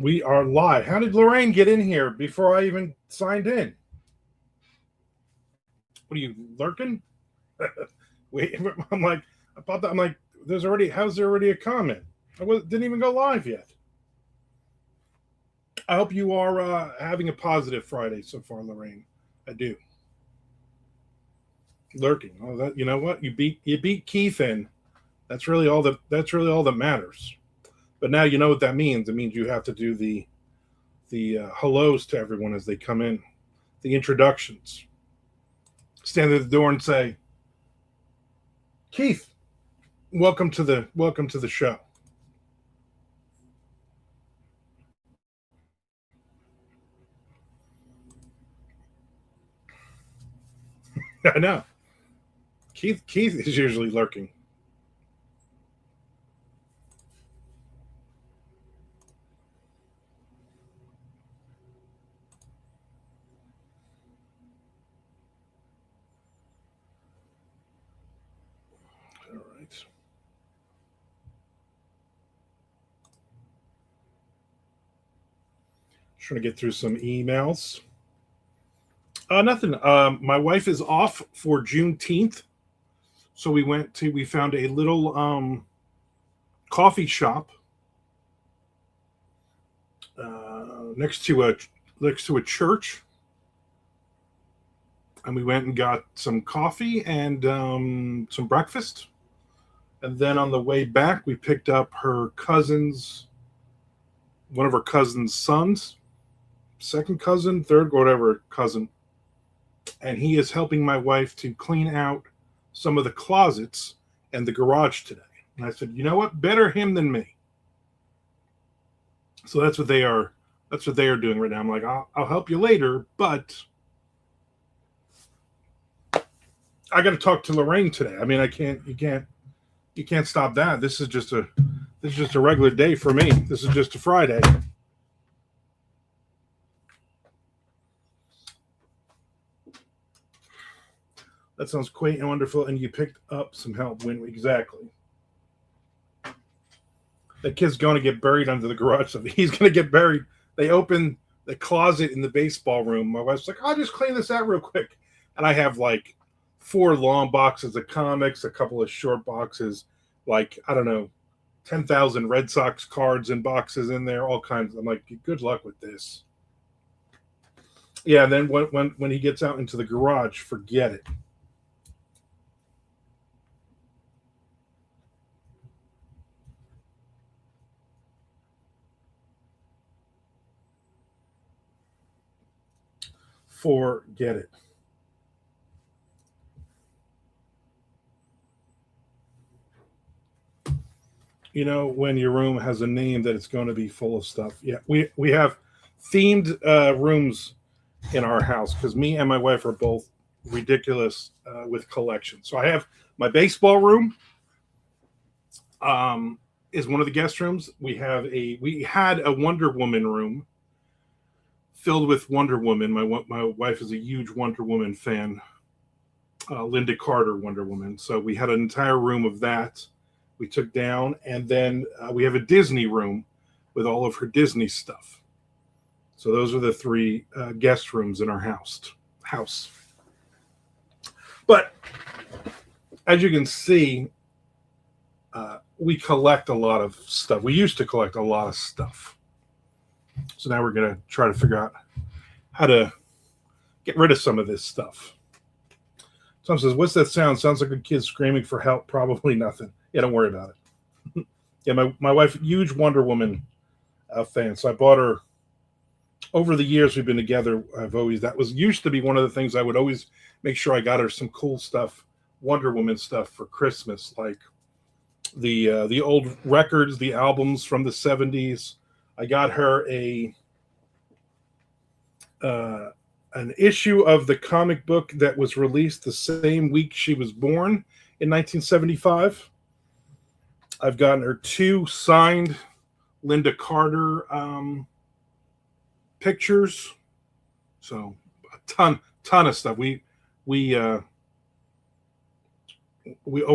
We are live. How did Lorraine get in here before I even signed in? What are you lurking? Wait, I'm like, I thought that I'm like, how's there already a comment? Didn't even go live yet. I hope you are having a positive Friday so far, Lorraine. I do. Lurking. Oh, that you know what? You beat Keith in. That's really all that matters. But now you know what that means. It means you have to do the hellos to everyone as they come in, the introductions. Stand at the door and say, Keith, welcome to the show. I know. Keith is usually lurking. All right. Trying to get through some emails. Nothing. My wife is off for Juneteenth, so we found a little coffee shop next to a church, and we went and got some coffee and some breakfast. And then on the way back, we picked up one of her cousin's sons, second cousin, third, whatever cousin, and he is helping my wife to clean out some of the closets and the garage today. And I said, you know what? Better him than me. So that's what they are. That's what they are doing right now. I'm like, I'll help you later, but I got to talk to Lorraine today. I mean, I can't. You can't stop that. This is just a regular day for me. This is just a Friday. That sounds quaint and wonderful. And you picked up some help. When exactly? That kid's going to get buried under the garage. So he's going to get buried. They open the closet in the baseball room. My wife's like, I'll just clean this out real quick. And I have like 4 long boxes of comics, a couple of short boxes, like, I don't know, 10,000 Red Sox cards and boxes in there, all kinds. I'm like, good luck with this. Yeah, and then when he gets out into the garage, forget it. Forget it. When your room has a name that it's going to be full of stuff. Yeah, we have themed rooms in our house because me and my wife are both ridiculous with collections. So I have my baseball room is one of the guest rooms. We had a Wonder Woman room filled with Wonder Woman. My wife is a huge Wonder Woman fan. Linda Carter Wonder Woman. So we had an entire room of that we took down, and then we have a Disney room with all of her Disney stuff. So those are the 3 guest rooms in our house. But as you can see, we collect a lot of stuff. We used to collect a lot of stuff. So now we're going to try to figure out how to get rid of some of this stuff. Someone says, what's that sound? Sounds like a kid screaming for help. Probably nothing. Yeah, don't worry about it. Yeah, my wife, huge Wonder Woman fan. So I bought her, over the years we've been together, that was used to be one of the things I would always make sure I got her some cool stuff, Wonder Woman stuff for Christmas, like the old records, the albums from the 70s. I got her an issue of the comic book that was released the same week she was born in 1975. I've gotten her 2 signed Linda Carter pictures. So a ton of stuff. We over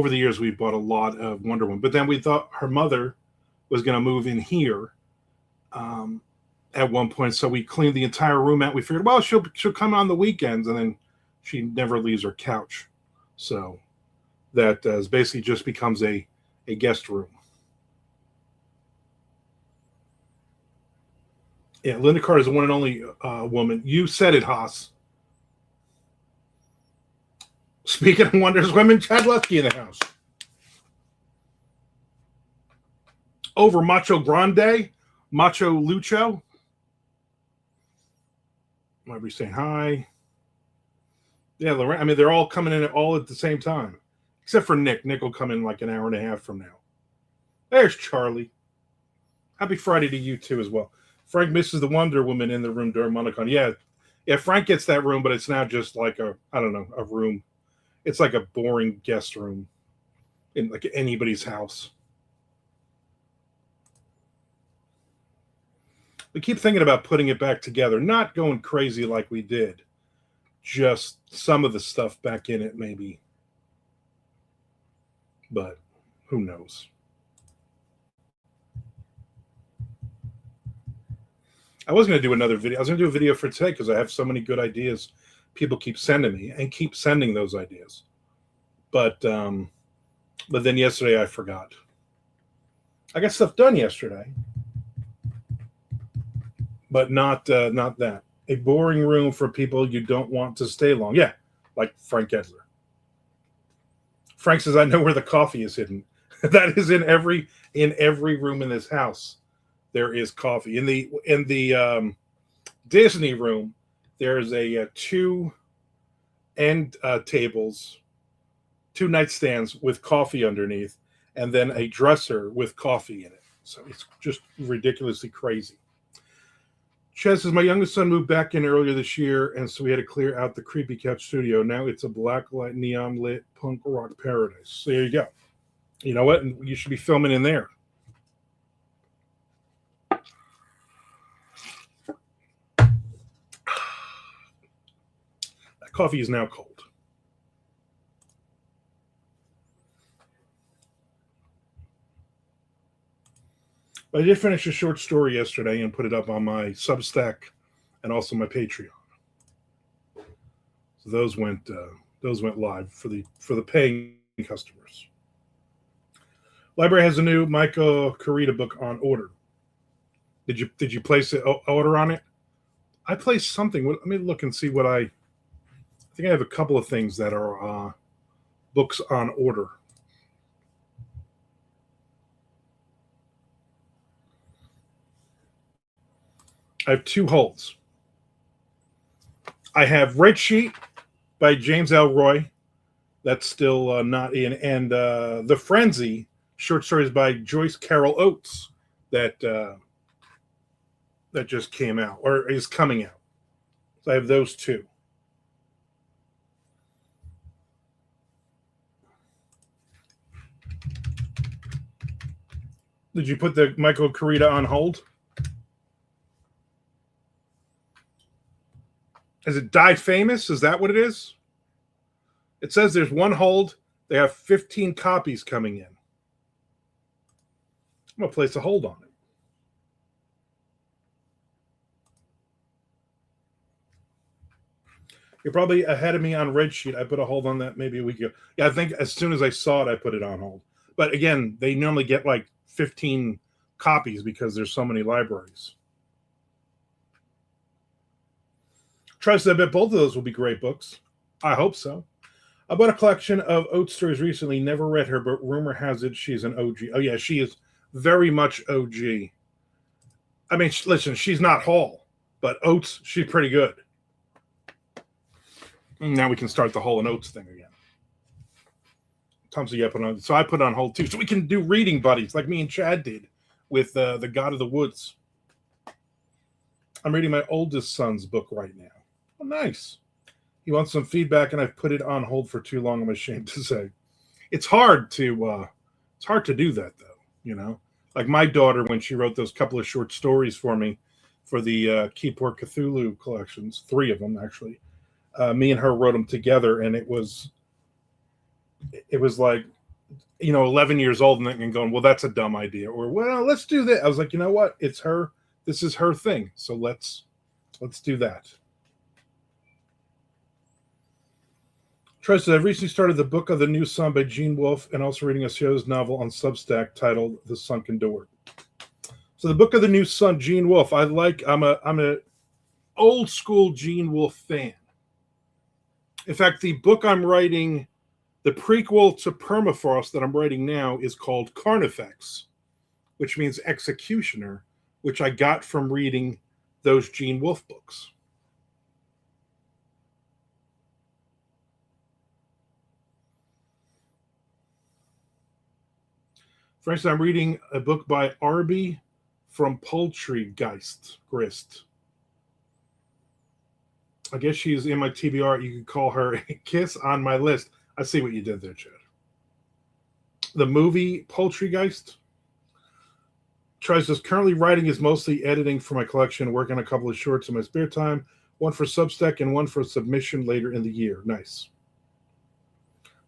the years we bought a lot of Wonder Woman, but then we thought her mother was going to move in here, at one point. So we cleaned the entire room out. We figured, well, she'll come on the weekends, and then she never leaves her couch. So that basically just becomes a guest room. Yeah, Linda Carter is the one and only woman. You said it, Haas. Speaking of wonders, women, Chad Lefke in the house. Over Macho Grande, Macho Lucho. Might be saying hi. Yeah, Lorraine. I mean, they're all coming in all at the same time, except for Nick. Nick will come in like an hour and a half from now. There's Charlie. Happy Friday to you too as well. Frank misses the Wonder Woman in the room during MonoCon. Yeah. Frank gets that room, but it's now just like a room. It's like a boring guest room in like anybody's house. We keep thinking about putting it back together, not going crazy like we did. Just some of the stuff back in it, maybe. But who knows? I was going to do another video. I was going to do a video for today because I have so many good ideas people keep sending me and keep sending those ideas. But then yesterday I forgot. I got stuff done yesterday, but not that. A boring room for people you don't want to stay long. Yeah, like Frank Edler. Frank says, "I know where the coffee is hidden." That is in every room in this house. There is coffee in the Disney room. There is a 2 end tables, 2 nightstands with coffee underneath, and then a dresser with coffee in it. So it's just ridiculously crazy. Ches says, my youngest son moved back in earlier this year, and so we had to clear out the creepy couch studio. Now it's a black light, neon lit punk rock paradise. So there you go. You know what? You should be filming in there. That coffee is now cold. I did finish a short story yesterday and put it up on my Substack and also my Patreon. So those went live for the paying customers. Library has a new Michael Carita book on order. Did you place an order on it? I placed something. Let me look and see what I think. I have a couple of things that are books on order. I have 2 holds. I have Red Sheet by James Elroy. That's still not in. And The Frenzy, short stories by Joyce Carol Oates that just came out or is coming out. So I have those 2. Did you put the Michael Carita on hold? Is it Die Famous? Is that what it is? It says there's 1 hold. They have 15 copies coming in. I'm going to place a hold on it. You're probably ahead of me on Red Sheet. I put a hold on that maybe a week ago. Yeah, I think as soon as I saw it, I put it on hold. But again, they normally get like 15 copies because there's so many libraries. Trust I bet both of those will be great books. I hope so. I bought a collection of Oates stories recently. Never read her, but rumor has it she's an OG. Oh, yeah, she is very much OG. I mean, listen, she's not Hall, but Oates, she's pretty good. Now we can start the Hall and Oates thing again. Tom's yeah, put on. So I put on hold too. So we can do reading buddies like me and Chad did with The God of the Woods. I'm reading my oldest son's book right now. Oh, nice. He wants some feedback, and I've put it on hold for too long. I'm ashamed to say. It's hard to do that though. You know, like my daughter when she wrote those couple of short stories for me for the Keyport Cthulhu collections, 3 of them actually. Me and her wrote them together, and it was like, 11 years old and going, well, that's a dumb idea, or well, let's do that. I was like, you know what? It's her this is her thing. So let's do that. Trust, I've recently started the Book of the New Sun by Gene Wolfe and also reading a Show's novel on Substack titled The Sunken Door. So the Book of the New Sun, Gene Wolfe. I'm a old school Gene Wolfe fan. In fact, the book I'm writing, the prequel to Permafrost that I'm writing now, is called Carnifex, which means executioner, which I got from reading those Gene Wolfe books. For instance, I'm reading a book by Arby from Poultrygeist Grist. I guess she's in my TBR. You could call her a kiss on my list. I see what you did there, Chad. The movie Poultrygeist. Tries this. Currently writing is mostly editing for my collection, working on a couple of shorts in my spare time, one for Substack and one for submission later in the year. Nice.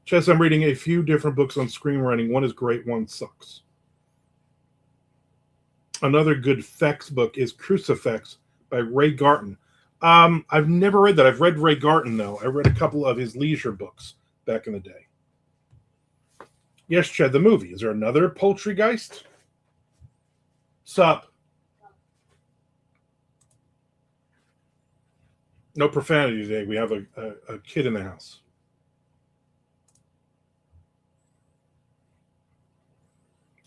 Chess, I'm reading a few different books on screenwriting. One is great, one sucks. Another good Fex book is Crucifix by Ray Garton. I've never read that. I've read Ray Garton, though. I read a couple of his leisure books back in the day. Yes, Chad, the movie. Is there another Poultrygeist? Sup? No profanity today. We have a kid in the house.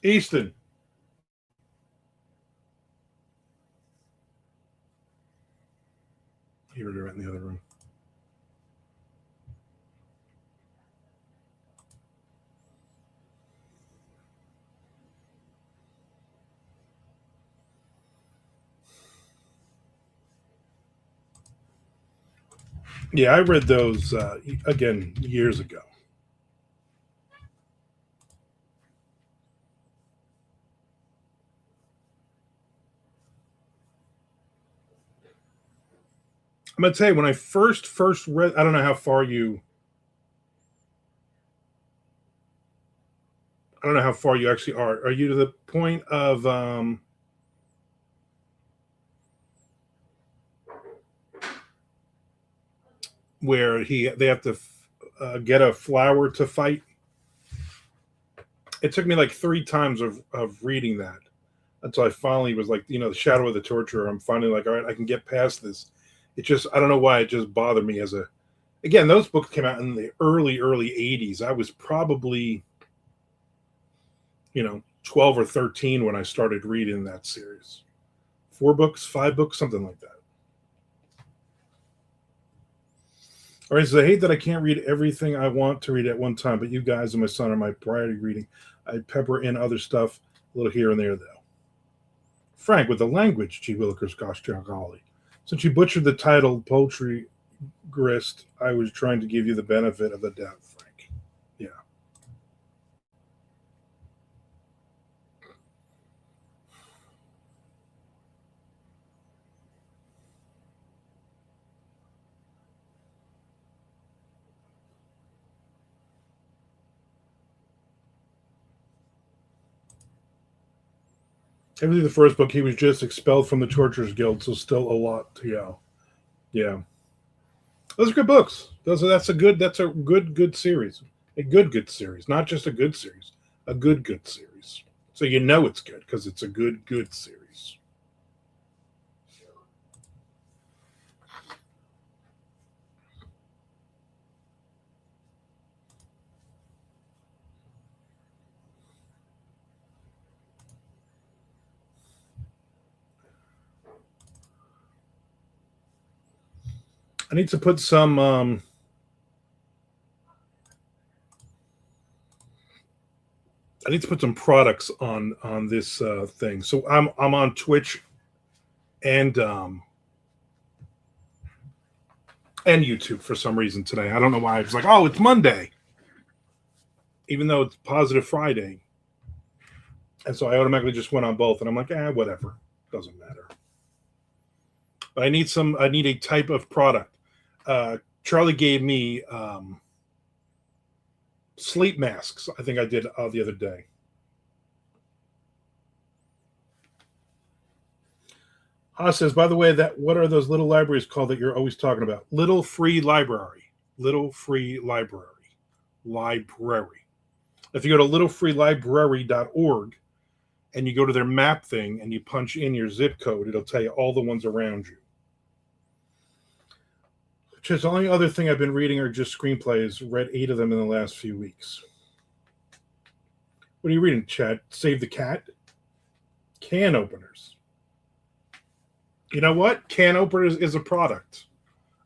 Easton. You heard her right in the other room. Yeah, I read those again years ago. I'm gonna tell you when I first read. I don't know how far you. I don't know how far you actually are. Are you to the point of where they have to get a flower to fight? It took me like 3 times of reading that until I finally was like, the shadow of the torturer. I'm finally like, all right, I can get past this. It just, I don't know why it just bothered me again, those books came out in the early 80s. I was probably, 12 or 13 when I started reading that series. 4 books, 5 books, something like that. All right, so I hate that I can't read everything I want to read at one time, but you guys and my son are my priority reading. I pepper in other stuff a little here and there, though. Frank, with the language, G. Willikers, gosh, golly. Since you butchered the title Poultry Grist, I was trying to give you the benefit of the doubt, Frank. Yeah. After the first book, he was just expelled from the Torturers Guild, so still a lot to go. Yeah. Those are good books. That's a good series. A good series. Not just a good series. A good series. So you know it's good because it's a good series. I need to put some products on this thing. So I'm on Twitch and YouTube for some reason today. I don't know why. I was like, oh, it's Monday, even though it's Positive Friday, and so I automatically just went on both. And I'm like, whatever, doesn't matter. But I need a type of product. Charlie gave me sleep masks. I think I did the other day. Haas says, by the way, that what are those little libraries called that you're always talking about? Little Free Library. Little Free Library. Library. If you go to littlefreelibrary.org and you go to their map thing and you punch in your zip code, it'll tell you all the ones around you. Which is the only other thing I've been reading are just screenplays. Read 8 of them in the last few weeks. What are you reading, Chad? Save the Cat? Can openers. You know what? Can openers is a product.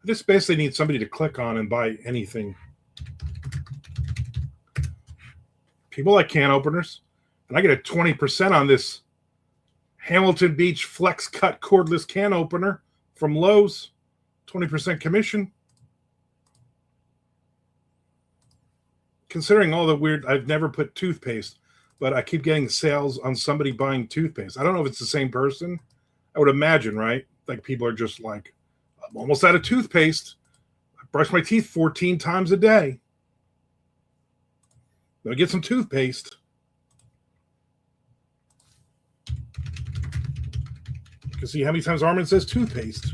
I just basically need somebody to click on and buy anything. People like can openers. And I get a 20% on this Hamilton Beach Flex Cut cordless can opener from Lowe's. 20% commission. Considering all the weird, I've never put toothpaste, but I keep getting sales on somebody buying toothpaste. I don't know if it's the same person. I would imagine, right? Like people are just like, I'm almost out of toothpaste. I brush my teeth 14 times a day. Gonna get some toothpaste. You can see how many times Armand says toothpaste.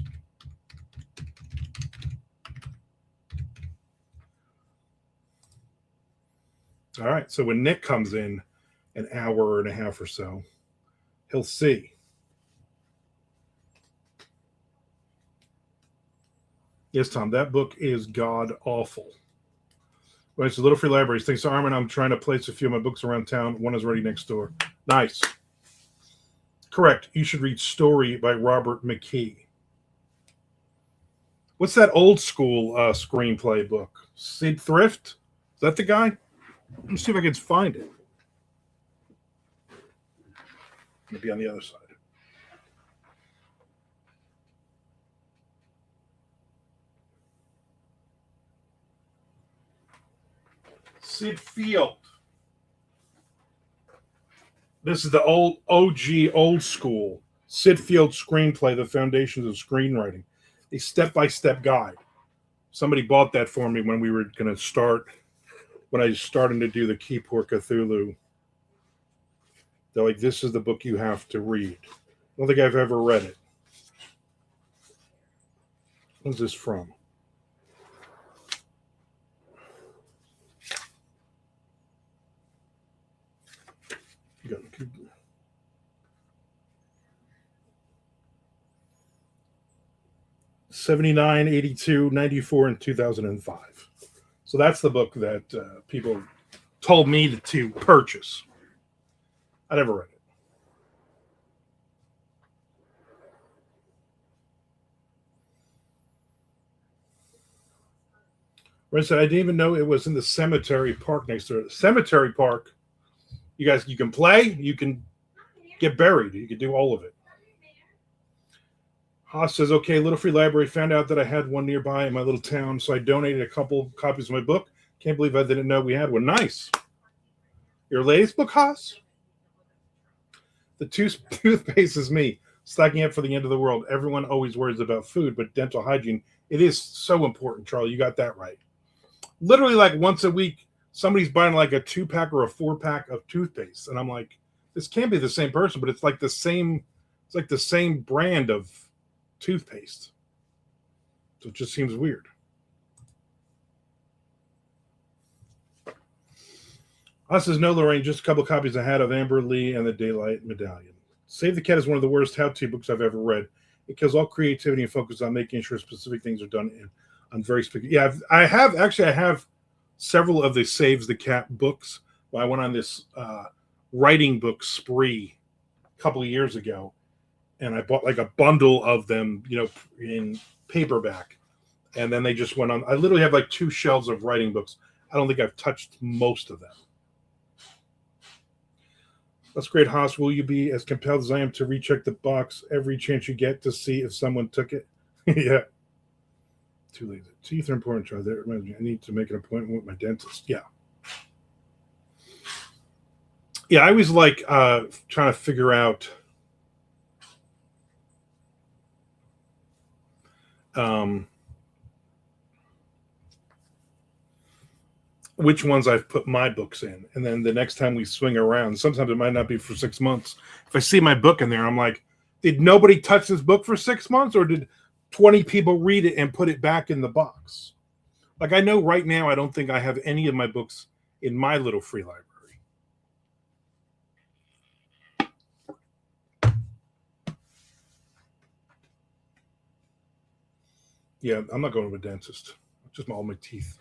All right, so when Nick comes in an hour and a half or so, he'll see. Yes, Tom, that book is god awful. Well, it's a Little Free Libraries. Thanks to Armand, I'm trying to place a few of my books around town. One is already next door. Nice. Correct. You should read Story by Robert McKee. What's that old school screenplay book? Sid Thrift? Is that the guy? Let me see if I can find it. Maybe on the other side. Sid Field. This is the old OG, old school Sid Field screenplay, The Foundations of Screenwriting. A step-by-step guide. Somebody bought that for me when we were going to start, when I was starting to do the Keyport Cthulhu. They're like, this is the book you have to read. I don't think I've ever read it. What's this from? '79, '82, '94, and 2005. So that's the book that people told me to purchase. I never read it. I said I didn't even know it was in the cemetery park next door. Cemetery park. You guys, you can play, you can get buried, you can do all of it. Haas says, okay, Little Free Library found out that I had one nearby in my little town, so I donated a couple copies of my book. Can't believe I didn't know we had one. Nice. Your latest book, Haas? The toothpaste is me, stocking up for the end of the world. Everyone always worries about food, but dental hygiene, it is so important, Charlie. You got that right. Literally, like once a week, somebody's buying like a 2-pack or a 4-pack of toothpaste. And I'm like, this can't be the same person, but it's like the same brand of toothpaste. So it just seems weird. Us says, no, Lorraine, just a couple of copies I had of Amber Lee and the Daylight Medallion. Save the Cat is one of the worst how-to books I've ever read. It kills all creativity and focus on making sure specific things are done on very specific. Yeah, I have several of the Saves the Cat books. I went on this writing book spree a couple of years ago, and I bought like a bundle of them, in paperback. And then they just went on. I literally have like 2 shelves of writing books. I don't think I've touched most of them. That's great, Haas. Will you be as compelled as I am to recheck the box every chance you get to see if someone took it? Yeah. Too lazy. Teeth are important, Charlie. That reminds me, I need to make an appointment with my dentist. Yeah. Yeah, I always like trying to figure out which ones I've put my books in. And then the next time we swing around, sometimes it might not be for 6 months. If I see my book in there, I'm like, Did nobody touch this book for 6 months, or did 20 people read it and put it back in the box? Like, I know right now I don't think I have any of my books in my little free library. Yeah, I'm not going to a dentist. Just all my teeth.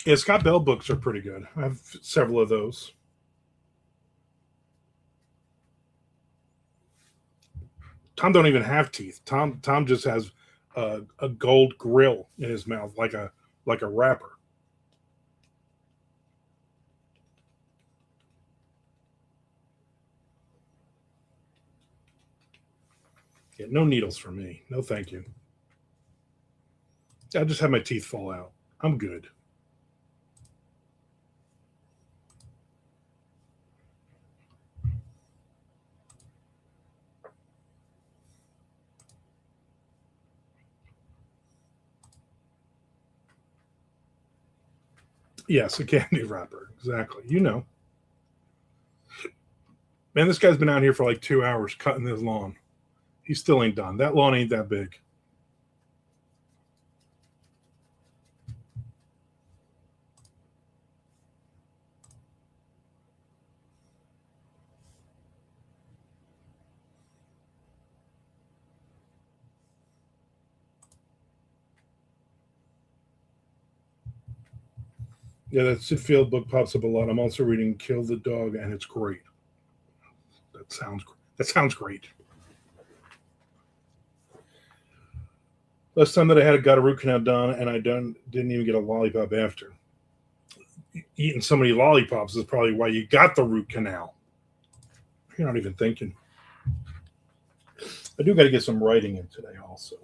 Yeah, Scott Bell books are pretty good. I have several of those. Tom don't even have teeth. Tom just has a gold grill in his mouth, like a rapper. Yeah, no needles for me. No, thank you. I just have my teeth fall out. I'm good. Yes, a candy wrapper. Exactly. You know. Man, this guy's been out here for like 2 hours cutting his lawn. He still ain't done. That lawn ain't that big. Yeah, that Sid Field book pops up a lot. I'm also reading Kill the Dog, and it's great. That sounds great. Last time that I had got a root canal done, and I didn't even get a lollipop after. Eating so many lollipops is probably why you got the root canal. You're not even thinking. I do got to get some writing in today, also.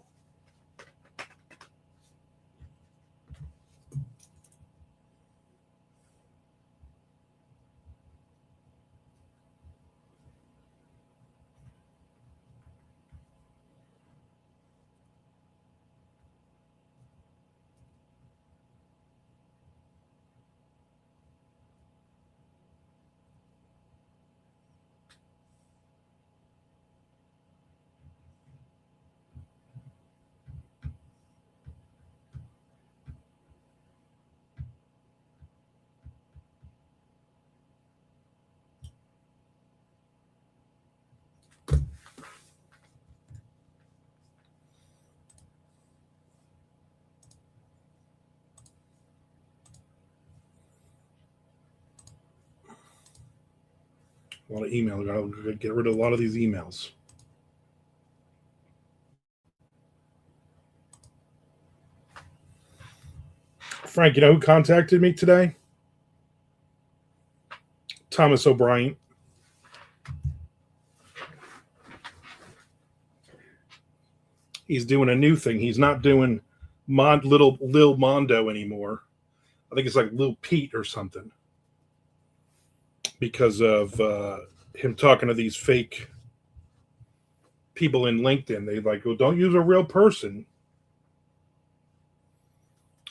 A lot of emails. I'll get rid of a lot of these emails. Frank, you know who contacted me today? Thomas O'Brien. He's doing a new thing. He's not doing little Lil Mondo anymore. I think it's like Lil Pete or something, because of him talking to these fake people in LinkedIn. They like, well, don't use a real person.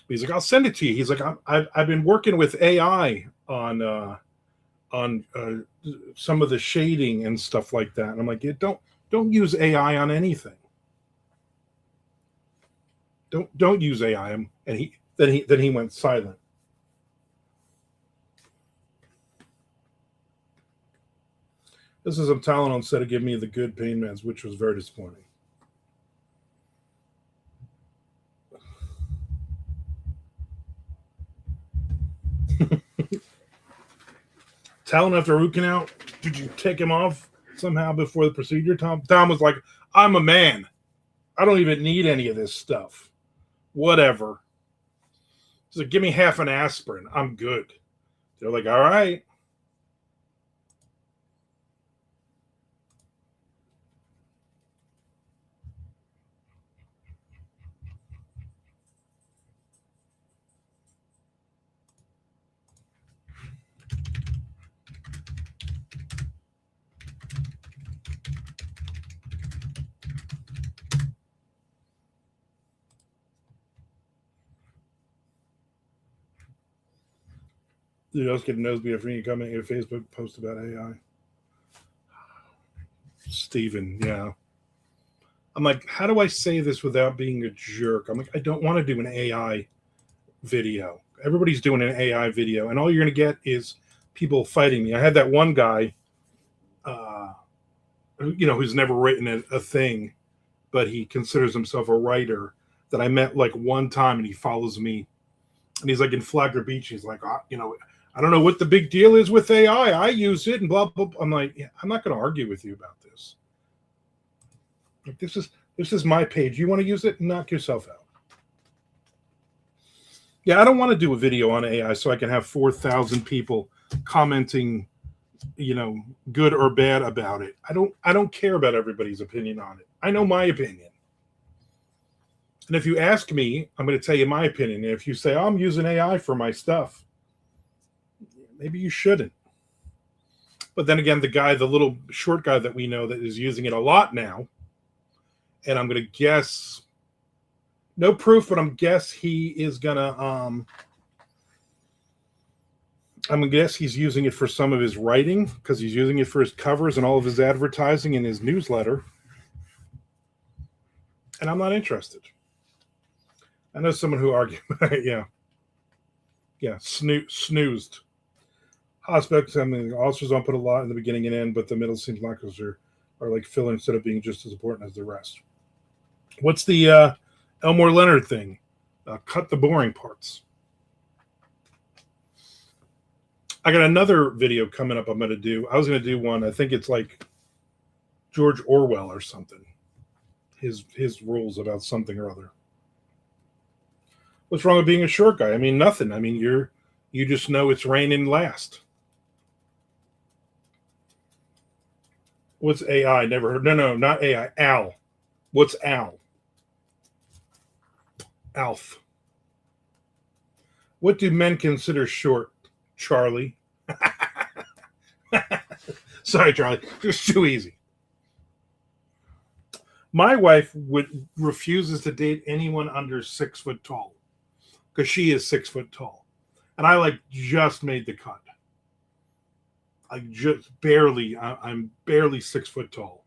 He's like, I'll send it to you. He's like, I've been working with AI on some of the shading and stuff like that. And I'm like, yeah, don't use AI on anything. Don't use AI. And he went silent. This is some Tylenol instead of giving me the good pain meds, which was very disappointing. Talon after root canal, did you take him off somehow before the procedure? Tom was like, I'm a man. I don't even need any of this stuff. Whatever. So give me half an aspirin. I'm good. They're like, all right. You just get a nosebleed after you comment your Facebook post about AI. Steven, yeah. I'm like, how do I say this without being a jerk? I'm like, I don't want to do an AI video. Everybody's doing an AI video, and all you're going to get is people fighting me. I had that one guy, who's never written a thing, but he considers himself a writer that I met like one time, and he follows me, and he's like in Flagler Beach. He's like, I don't know what the big deal is with AI. I use it and blah, blah, blah. I'm like, yeah, I'm not going to argue with you about this. Like, this is my page. You want to use it? Knock yourself out. Yeah, I don't want to do a video on AI so I can have 4,000 people commenting, good or bad about it. I don't care about everybody's opinion on it. I know my opinion. And if you ask me, I'm going to tell you my opinion. And if you say, I'm using AI for my stuff, maybe you shouldn't. But then again, the little short guy that we know that is using it a lot now, and I'm going to guess, no proof, but I'm guess he is going to, I'm going to guess he's using it for some of his writing, because he's using it for his covers and all of his advertising in his newsletter. And I'm not interested. I know someone who argued, yeah, snoozed. Aspects, officers don't put a lot in the beginning and end, but the middle seems like those are like filler instead of being just as important as the rest. What's the Elmore Leonard thing? Cut the boring parts. I got another video coming up I'm going to do. I was going to do one. I think it's like George Orwell or something. His rules about something or other. What's wrong with being a short guy? I mean, nothing. I mean, you just know it's raining last. What's AI? Never heard. No, not AI. Al. What's Al? Alf. What do men consider short? Charlie. Sorry, Charlie. Just too easy. My wife refuses to date anyone under 6 foot tall because she is 6 foot tall. And I just made the cut. I'm barely 6 foot tall.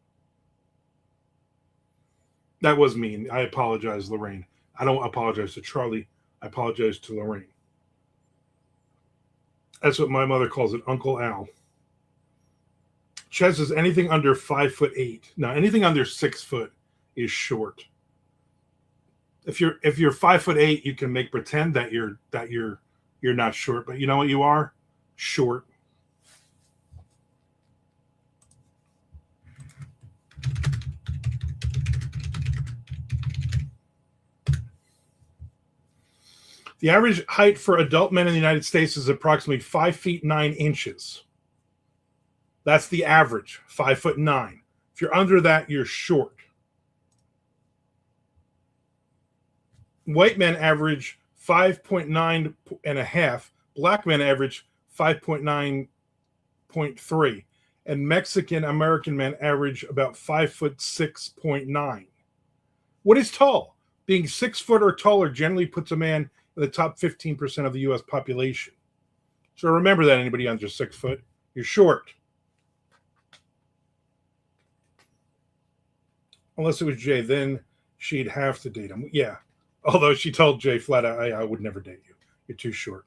That was mean. I apologize, Lorraine. I don't apologize to Charlie. I apologize to Lorraine. That's what my mother calls it, Uncle Al. Chez says anything under 5'8". Now, anything under 6 foot is short. If you're 5'8", you can make pretend that you're not short, but you know what you are? Short. The average height for adult men in the United States is approximately 5 feet 9 inches. That's the average, 5'9". If you're under that, you're short. White men average 5.9 and a half. Black men average 5.9.3. And Mexican American men average about 5'6.9. What is tall? Being 6 foot or taller generally puts a man in the top 15% of the U.S. population. So remember that, anybody under 6 foot, you're short. Unless it was Jay, then she'd have to date him. Yeah. Although she told Jay flat out, I would never date you. You're too short.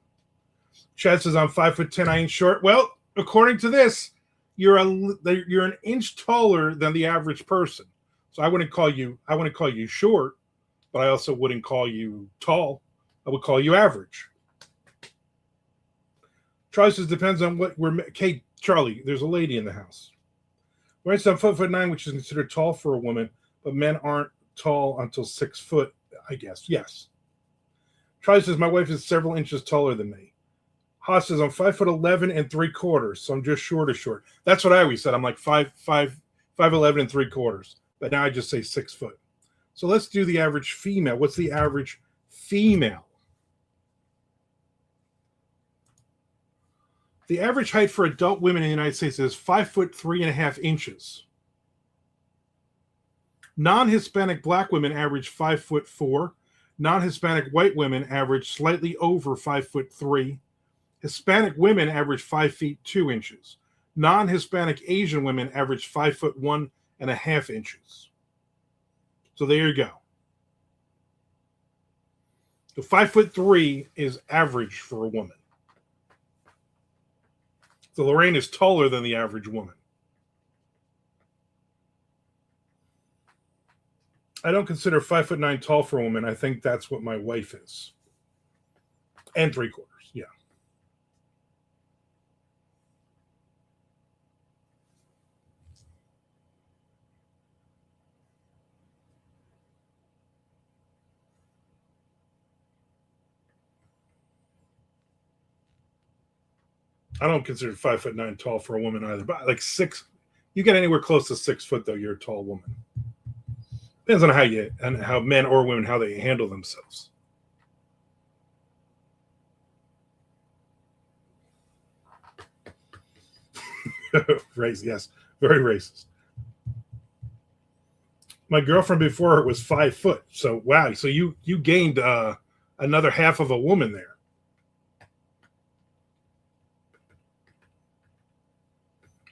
Chad says, I'm 5'10", I ain't short. Well, according to this, you're an inch taller than the average person. So I wouldn't call you short, but I also wouldn't call you tall. I would call you average. Charlie says, depends on what we're... Okay, Charlie, there's a lady in the house. Right, so I'm 5'9", which is considered tall for a woman, but men aren't tall until 6 foot, I guess. Yes. Charlie says, my wife is several inches taller than me. Haas says, I'm 5'11 3/4, so I'm just short of short. That's what I always said. I'm like 5'11 3/4. But now I just say 6 foot. So let's do the average female. What's the average female? The average height for adult women in the United States is 5'3.5". Non-Hispanic black women average 5'4". Non-Hispanic white women average slightly over 5'3". Hispanic women average 5'2". Non-Hispanic Asian women average 5'1.5". So there you go. So 5'3" is average for a woman. So Lorraine is taller than the average woman. I don't consider 5'9" tall for a woman. I think that's what my wife is. And 3/4, yeah. I don't consider 5'9" tall for a woman either. But like 6, you get anywhere close to 6 foot though, you're a tall woman. Depends on how men or women how they handle themselves. Race, yes, very racist. My girlfriend before her was 5 foot. So wow, so you gained another half of a woman there.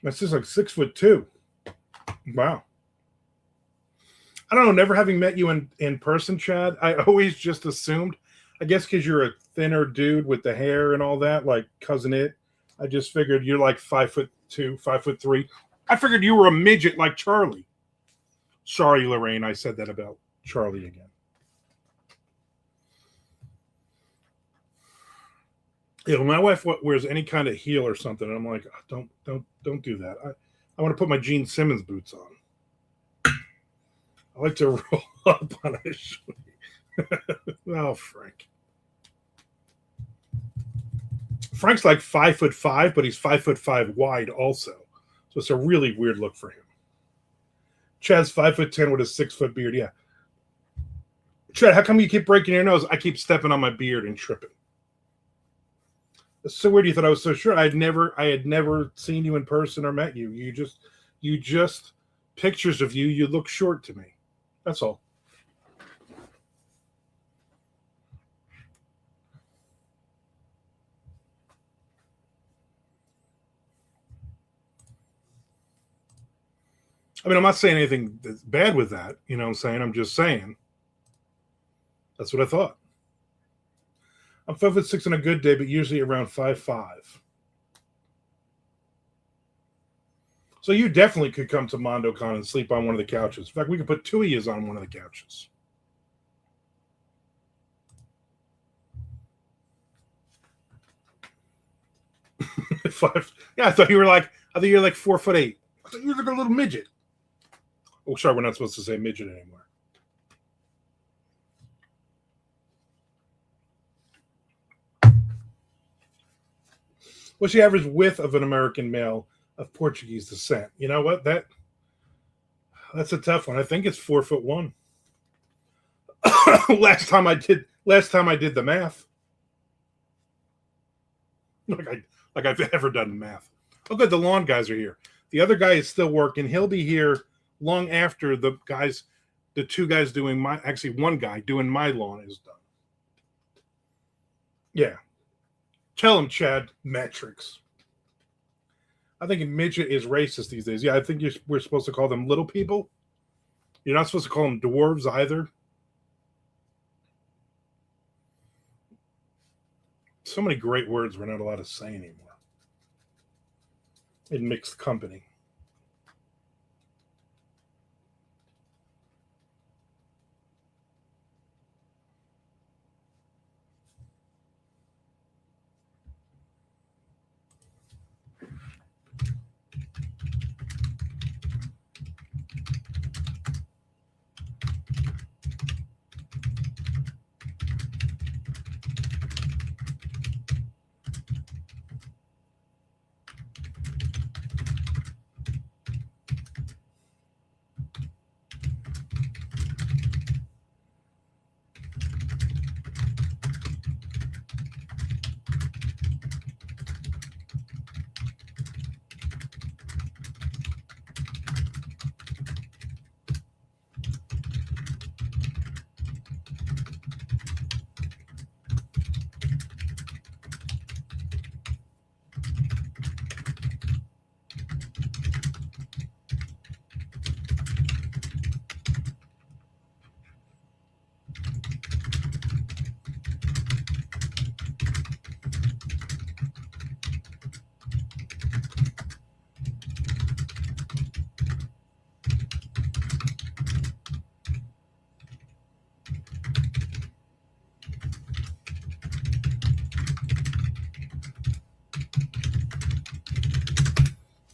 My sister's like 6'2". Wow. I don't know. Never having met you in person, Chad, I always just assumed, I guess because you're a thinner dude with the hair and all that, like Cousin It, I just figured you're like 5'2", 5'3". I figured you were a midget like Charlie. Sorry, Lorraine, I said that about Charlie again. Yeah, when my wife wears any kind of heel or something, I'm like, oh, don't do that. I want to put my Gene Simmons boots on. I like to roll up on a shoe. Oh, Frank. Frank's like 5'5", but he's 5'5" wide also. So it's a really weird look for him. Chad's 5'10" with a 6 foot beard. Yeah. Chad, how come you keep breaking your nose? I keep stepping on my beard and tripping. It's so weird. You thought I was so short. I had never seen you in person or met you. You just pictures of you. You look short to me. That's all. I mean, I'm not saying anything that's bad with that. You know what I'm saying? I'm just saying. That's what I thought. I'm 5'6" on a good day, but usually around 5'5". So you definitely could come to MondoCon and sleep on one of the couches. In fact, we could put two of you on one of the couches. Yeah, I thought you were like 4'8". I thought you were like a little midget. Oh, sorry, we're not supposed to say midget anymore. What's the average width of an American male of Portuguese descent? You know what? That's a tough one. I think it's 4'1". last time I did the math. Like I've ever done math. Oh, good. The lawn guys are here. The other guy is still working. He'll be here long after the two guys doing one guy doing my lawn is done. Yeah. Tell him, Chad, metrics. I think midget is racist these days. Yeah, I think we're supposed to call them little people. You're not supposed to call them dwarves either. So many great words we're not allowed to say anymore in mixed company.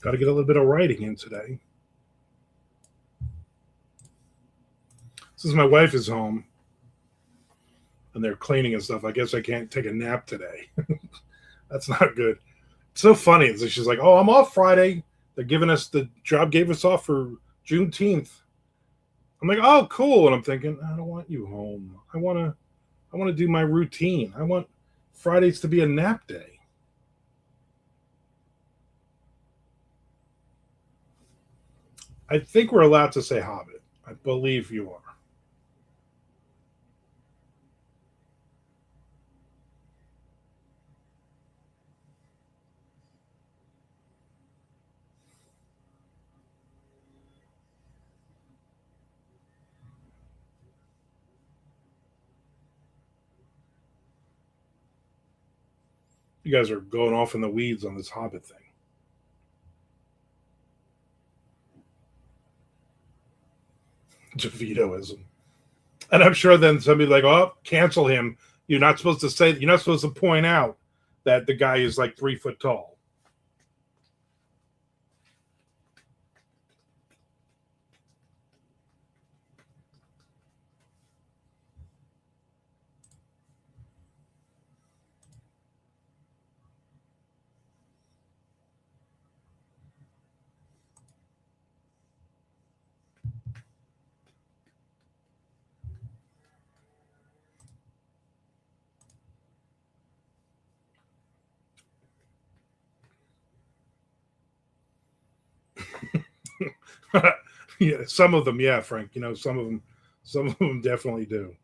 Got to get a little bit of writing in today. Since my wife is home and they're cleaning and stuff, I guess I can't take a nap today. That's not good. It's so funny. She's like, "Oh, I'm off Friday. They're giving us the job gave us off for Juneteenth." I'm like, "Oh, cool." And I'm thinking, I don't want you home. I want to do my routine. I want Fridays to be a nap day. I think we're allowed to say Hobbit. I believe you are. You guys are going off in the weeds on this Hobbit thing. DeVitoism. And I'm sure then somebody like, "Oh, cancel him. You're not supposed to say. You're not supposed to point out that the guy is like 3 foot tall." Yeah, some of them, yeah, Frank. Some of them definitely do.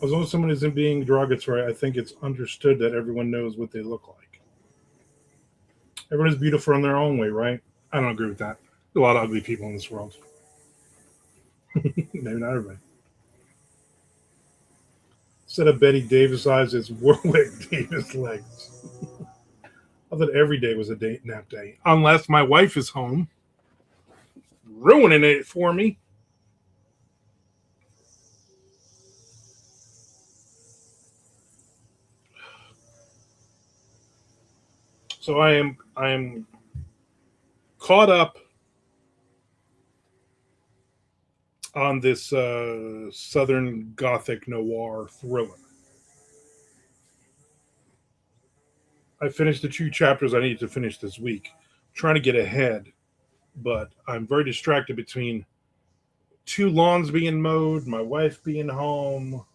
As long as someone isn't being derogatory, I think it's understood that everyone knows what they look like. Everyone is beautiful in their own way, right? I don't agree with that. There's a lot of ugly people in this world. Maybe not everybody. Instead of Betty Davis eyes, it's Warwick Davis legs. I thought every day was a nap day, unless my wife is home, ruining it for me. So I am caught up on this Southern Gothic noir thriller. I finished the 2 chapters I need to finish this week. I'm trying to get ahead, but I'm very distracted between 2 lawns being mowed, my wife being home,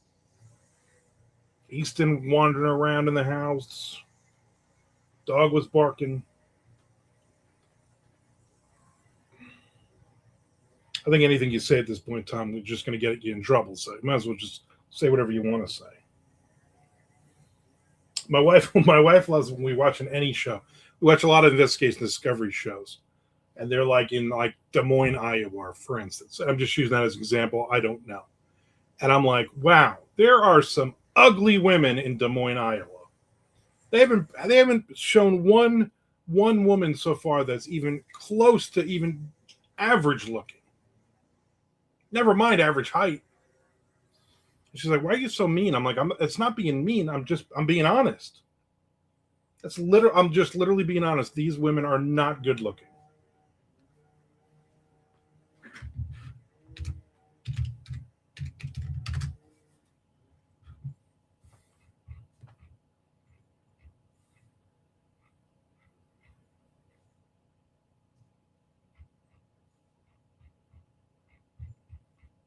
Easton wandering around in the house, dog was barking. I think anything you say at this point in time is just going to get you in trouble. So you might as well just say whatever you want to say. My wife loves when we watch any show. We watch a lot of investigation discovery shows, and they're like in like Des Moines, Iowa, for instance. I'm just using that as an example. I don't know, and I'm like, wow, there are some ugly women in Des Moines, Iowa. They haven't shown one woman so far that's even close to even average looking. Never mind average height. She's like, why are you so mean? I'm like, it's not being mean. I'm being honest. I'm just literally being honest. These women are not good looking.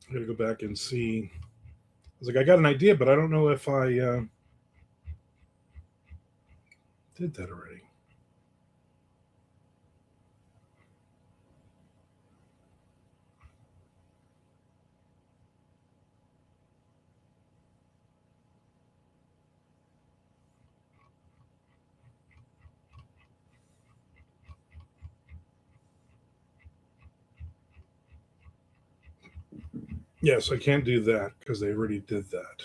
I gotta go back and see. I was like, I got an idea, but I don't know if I did that already. Yes, I can't do that because they already did that.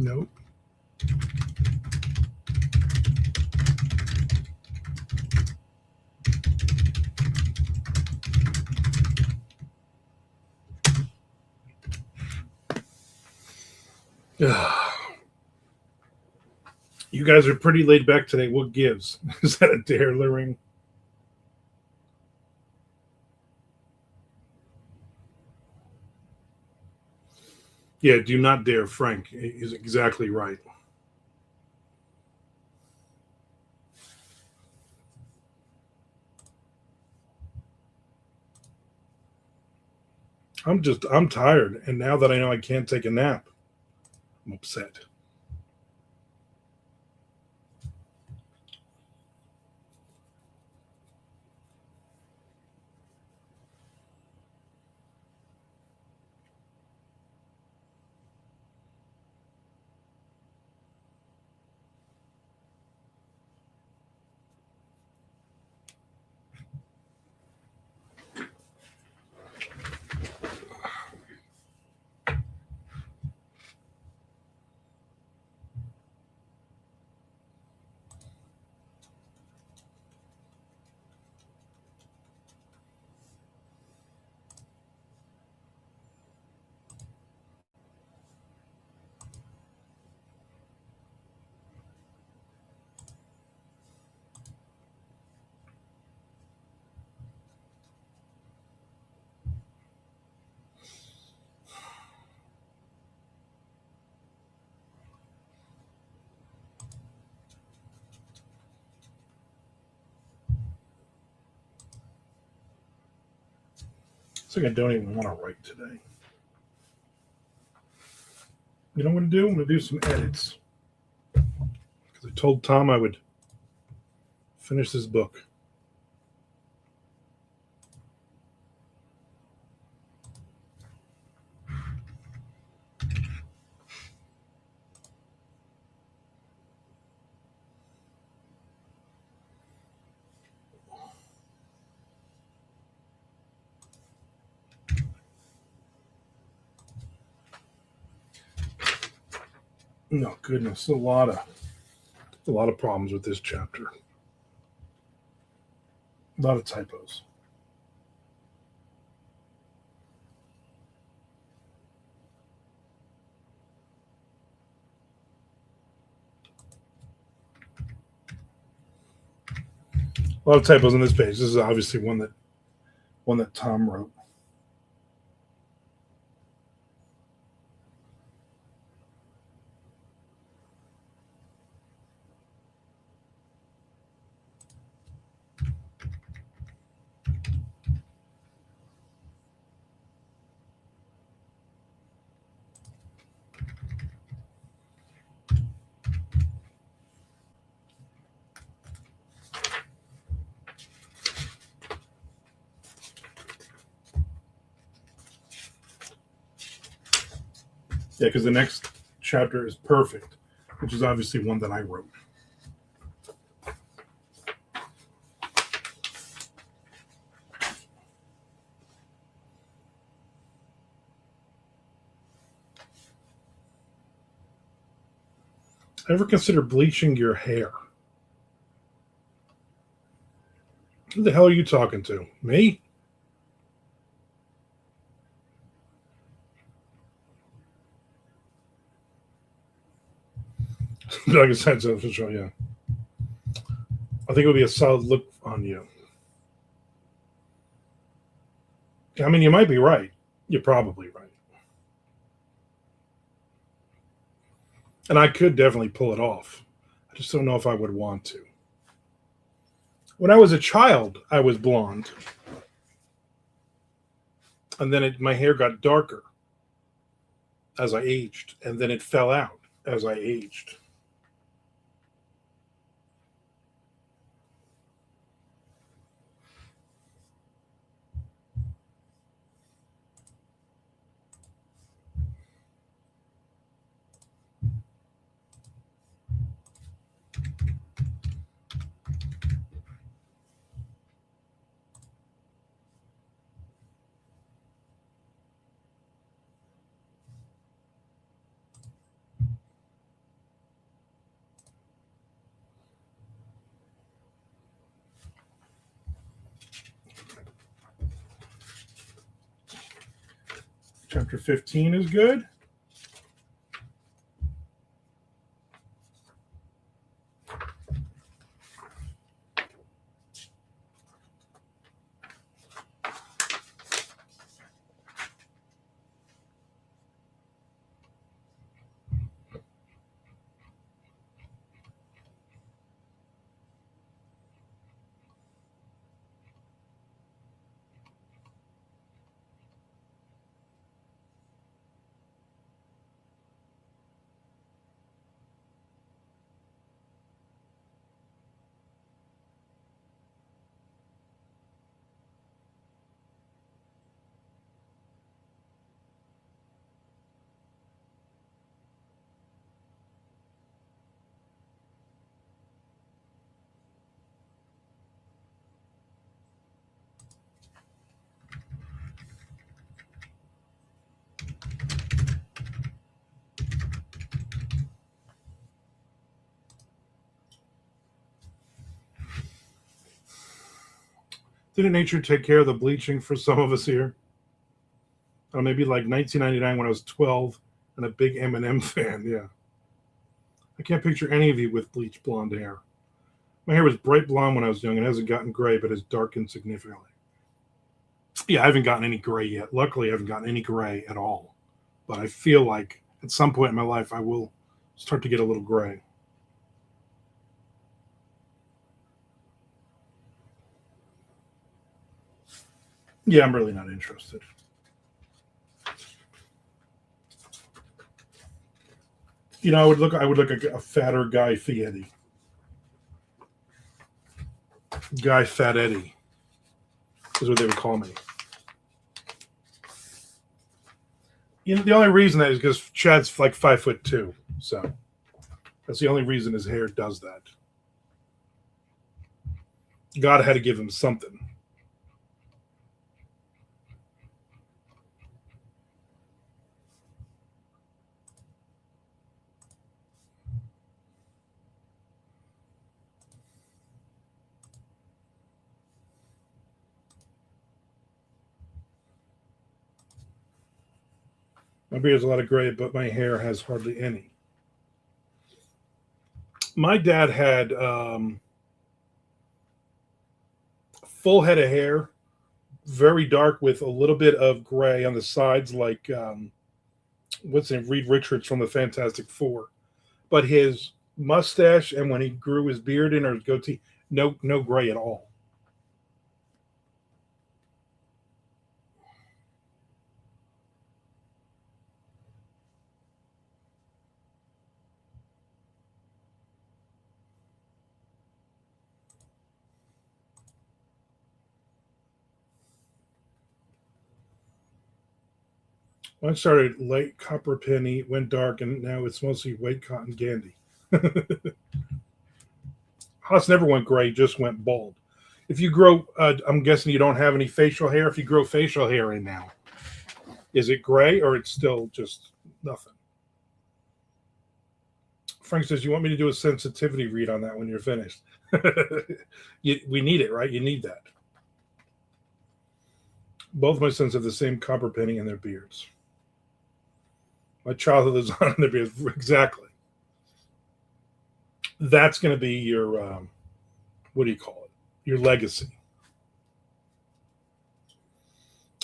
Nope. You guys are pretty laid back today. What gives? Is that a dare ring? Yeah, do not dare. Frank is exactly right. I'm tired. And now that I know I can't take a nap, I'm upset. It's like I don't even want to write today. You know what I'm going to do? I'm going to do some edits. Because I told Tom I would finish this book. No, goodness, a lot of A lot of problems with this chapter. A lot of typos. A lot of typos on this page. This is obviously one that Tom wrote. Yeah, because the next chapter is perfect, which is obviously one that I wrote. Ever consider bleaching your hair? Who the hell are you talking to? Me? Like I said, so yeah. I think it would be a solid look on you. I mean, you might be right. You're probably right. And I could definitely pull it off. I just don't know if I would want to. When I was a child, I was blonde. And then my hair got darker as I aged. And then it fell out as I aged. Chapter 15 is good. Didn't nature take care of the bleaching for some of us here? Maybe like 1999 when I was 12 and a big Eminem fan. Yeah. I can't picture any of you with bleached blonde hair. My hair was bright blonde when I was young. It hasn't gotten gray, but has darkened significantly. Yeah, I haven't gotten any gray yet. Luckily, I haven't gotten any gray at all. But I feel like at some point in my life, I will start to get a little gray. Yeah, I'm really not interested. I would look like a fatter Guy Fieri. Guy Fat Eddie is what they would call me. The only reason that is because Chad's like 5'2", so that's the only reason his hair does that. God had to give him something. My beard has a lot of gray, but my hair has hardly any. My dad had full head of hair, very dark with a little bit of gray on the sides, like what's his name, Reed Richards from the Fantastic Four. But his mustache and when he grew his beard in or his goatee, no gray at all. Mine started light copper penny, went dark, and now it's mostly white cotton candy. Haas never went gray, just went bald. If you grow, I'm guessing you don't have any facial hair. If you grow facial hair in now, is it gray or it's still just nothing? Frank says, "You want me to do a sensitivity read on that when you're finished?" We need it, right? You need that. Both my sons have the same copper penny in their beards. My childhood is on in their beards. Exactly. That's going to be your, what do you call it? Your legacy.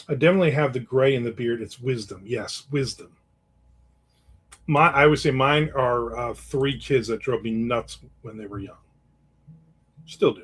I definitely have the gray in the beard. It's wisdom. Yes, wisdom. I would say mine are three kids that drove me nuts when they were young. Still do.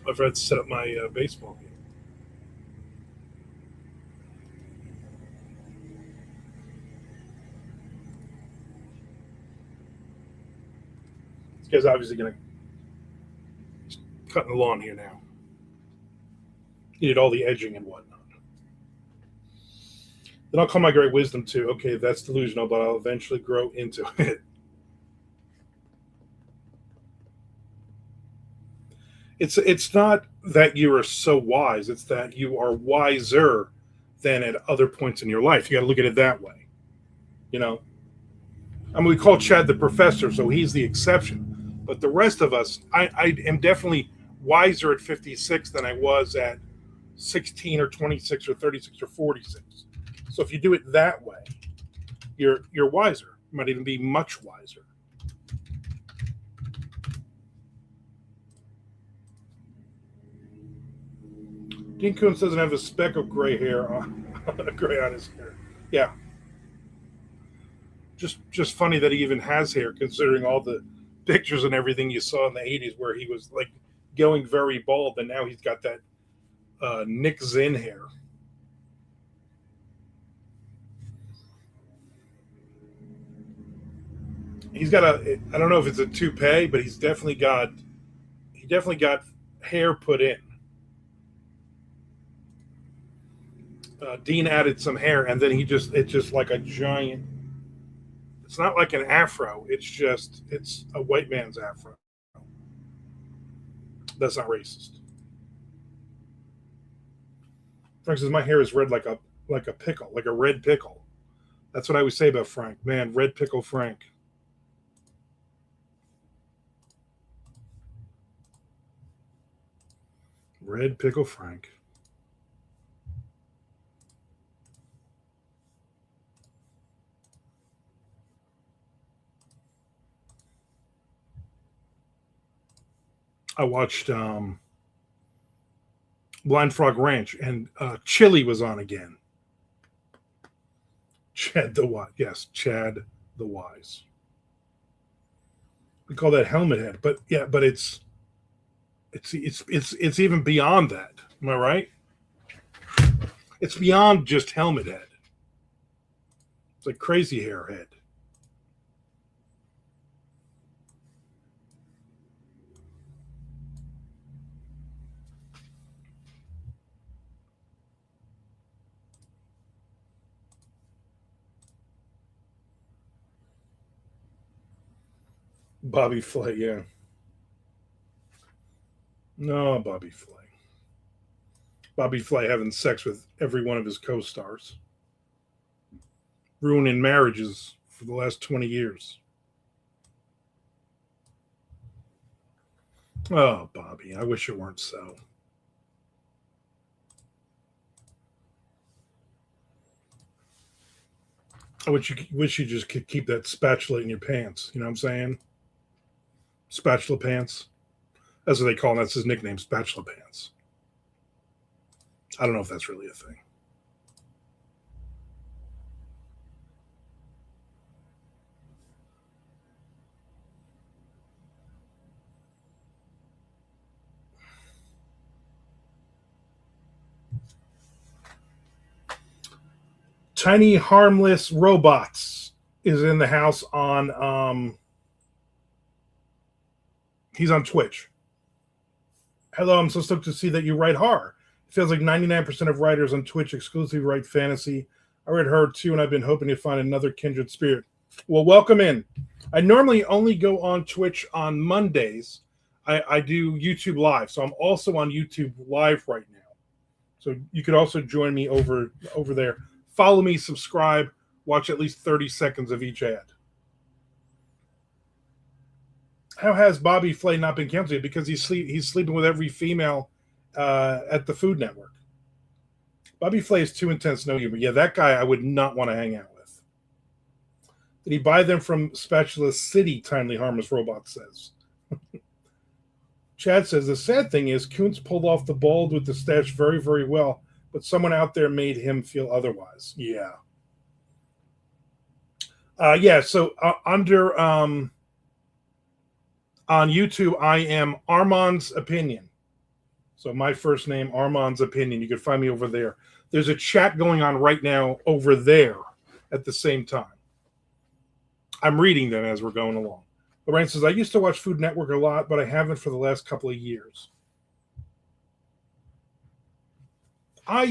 I forgot to set up my baseball game. This guy's obviously going to cut the lawn here now. He did all the edging and whatnot. Then I'll call my great wisdom too. Okay, that's delusional, but I'll eventually grow into it. It's not that you are so wise; it's that you are wiser than at other points in your life. You got to look at it that way. You know, I mean, we call Chad the professor, so he's the exception. But the rest of us, I am definitely wiser at 56 than I was at 16 or 26 or 36 or 46. So if you do it that way, you're wiser. You might even be much wiser. Dean Koontz doesn't have a speck of gray hair on gray on his hair. Yeah, just funny that he even has hair, considering all the pictures and everything you saw in the '80s where he was like going very bald, and now he's got that Nick Zinn hair. He's got a, I don't know if it's a toupee, but he definitely got hair put in. Dean added some hair, and then it's just like a giant. It's not like an afro. It's a white man's afro. That's not racist. Frank says my hair is red like a pickle, like a red pickle. That's what I would say about Frank. Man, red pickle Frank. Red pickle Frank. I watched Blind Frog Ranch, and Chili was on again. Chad the Wise. Yes, Chad the Wise. We call that helmet head, but yeah, but it's even beyond that. Am I right? It's beyond just helmet head. It's like crazy hair head. Bobby Flay, yeah. No, Bobby Flay. Bobby Flay having sex with every one of his co-stars, ruining marriages for the last 20 years. Oh, Bobby, I wish it weren't so. I wish you just could keep that spatula in your pants. You know what I'm saying? Spatula pants. That's what they call him. That's his nickname, Spatula Pants. I don't know if that's really a thing. Tiny Harmless Robots is in the house on he's on Twitch. Hello, I'm so stoked to see that you write horror. It feels like 99% of writers on Twitch exclusively write fantasy. I read horror too, and I've been hoping to find another kindred spirit. Well, welcome in. I normally only go on Twitch on Mondays. I do YouTube Live, so I'm also on YouTube Live right now. So you could also join me over there. Follow me, subscribe, watch at least 30 seconds of each ad. How has Bobby Flay not been canceled? Because he's sleeping with every female at the Food Network. Bobby Flay is too intense, no humor. Yeah, that guy I would not want to hang out with. Did he buy them from Spatula City? Timely Harmless Robot says. Chad says the sad thing is Kuntz pulled off the bald with the stash very, very well, but someone out there made him feel otherwise. Yeah. So under on YouTube, I am Armand's Opinion. So my first name, Armand's Opinion. You can find me over there. There's a chat going on right now over there at the same time. I'm reading them as we're going along. Lorraine says, I used to watch Food Network a lot, but I haven't for the last couple of years. I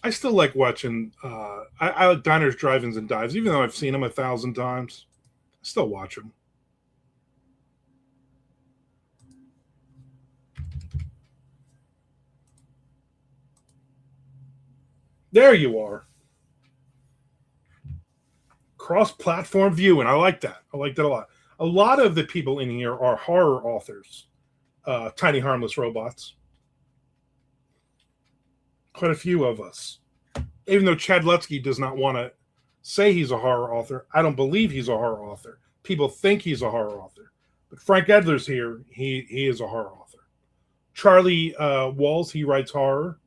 still like watching I like Diners, Drive-Ins, and Dives, even though I've seen them 1,000 times. I still watch them. There you are. Cross-platform viewing. I like that. I like that a lot. A lot of the people in here are horror authors. Tiny Harmless Robots. Quite a few of us. Even though Chad Lutsky does not want to say he's a horror author, I don't believe he's a horror author. People think he's a horror author. But Frank Edler's here. He is a horror author. Charlie Walls, he writes horror.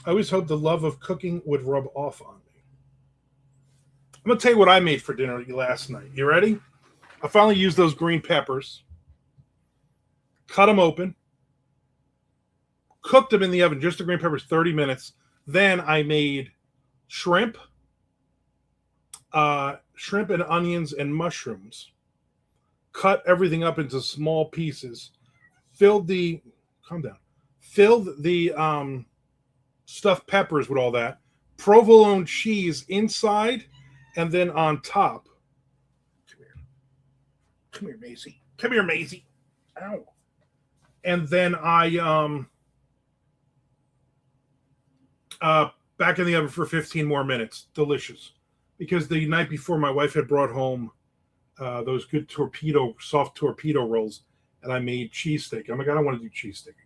I always hoped the love of cooking would rub off on me. I'm going to tell you what I made for dinner last night. You ready? I finally used those green peppers, cut them open, cooked them in the oven, just the green peppers, 30 minutes. Then I made shrimp and onions and mushrooms, cut everything up into small pieces, filled the stuffed peppers with all that, provolone cheese inside, and then on top. Come here, Maisie. Come here, Maisie. Ow. And then I back in the oven for 15 more minutes. Delicious. Because the night before, my wife had brought home those good soft torpedo rolls, and I made cheesesteak. I'm like, I don't want to do cheesesteak again.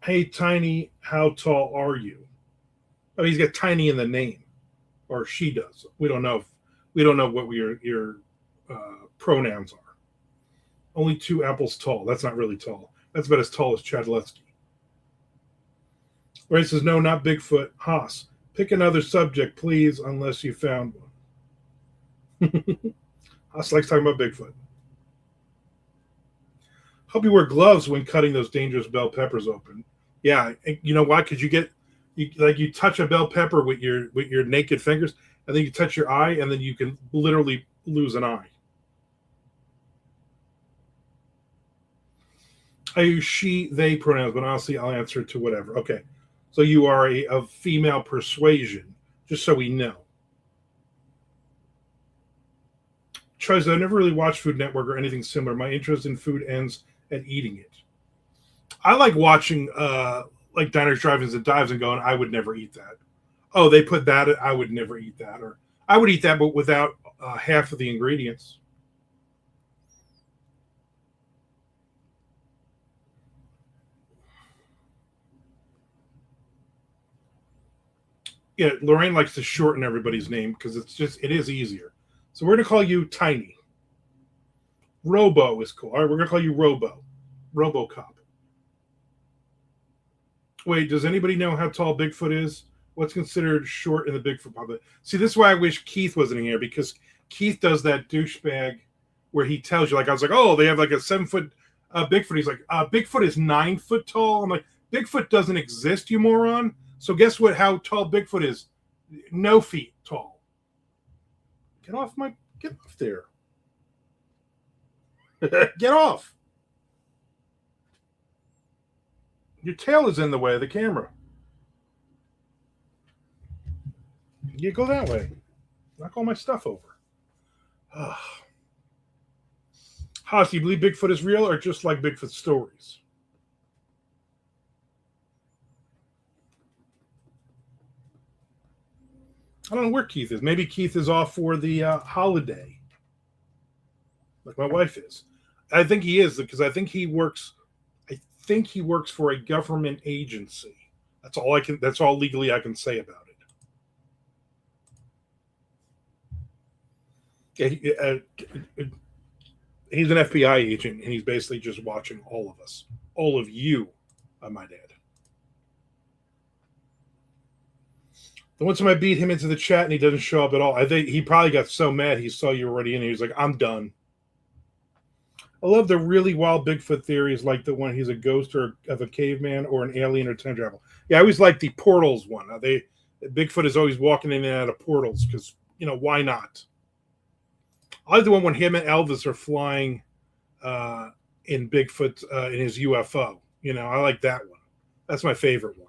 Hey, Tiny, how tall are you? Oh, he's got Tiny in the name, or she does. We don't know what your pronouns are. Only 2 apples tall. That's not really tall. That's about as tall as Chadletsky. Ray says, no, not Bigfoot. Haas, pick another subject, please, unless you found one. Haas likes talking about Bigfoot. Hope you wear gloves when cutting those dangerous bell peppers open. Yeah, you know why? Because you touch a bell pepper with your naked fingers, and then you touch your eye, and then you can literally lose an eye. I use she, they pronouns, but honestly, I'll answer to whatever. Okay. So you are of female persuasion, just so we know. Choice, I never really watched Food Network or anything similar. My interest in food ends at eating it. I like watching like diners, drive-ins, and dives and going, I would never eat that. Oh, they put that, I would never eat that. Or I would eat that, but without half of the ingredients. Yeah, Lorraine likes to shorten everybody's name because it is easier. So we're gonna call you Tiny. Robo is cool. All right, we're gonna call you Robo. RoboCop. Wait, does anybody know how tall Bigfoot is? What's considered short in the Bigfoot population? See, this is why I wish Keith wasn't in here, because Keith does that douchebag where he tells you, like, I was like, oh, they have like a 7 foot Bigfoot. He's like, Bigfoot is 9 foot tall. I'm like, Bigfoot doesn't exist, you moron. So guess what? How tall Bigfoot is? No feet tall. Get off there. Get off. Your tail is in the way of the camera. You go that way. Knock all my stuff over. Haas, do you believe Bigfoot is real or just like Bigfoot stories? I don't know where Keith is. Maybe Keith is off for the holiday, like my wife is. I think he is, because I think he works. I think he works for a government agency. That's all I can. That's all legally I can say about it. Yeah, he's an FBI agent, and he's basically just watching all of us, all of you, I might add. The one time I beat him into the chat and he doesn't show up at all, I think he probably got so mad he saw you already in. He was like, I'm done. I love the really wild Bigfoot theories, like the one he's a ghost or of a caveman or an alien or time travel. Yeah, I always like the portals one. Bigfoot is always walking in and out of portals because, why not? I like the one when him and Elvis are flying in Bigfoot in his UFO. I like that one. That's my favorite one.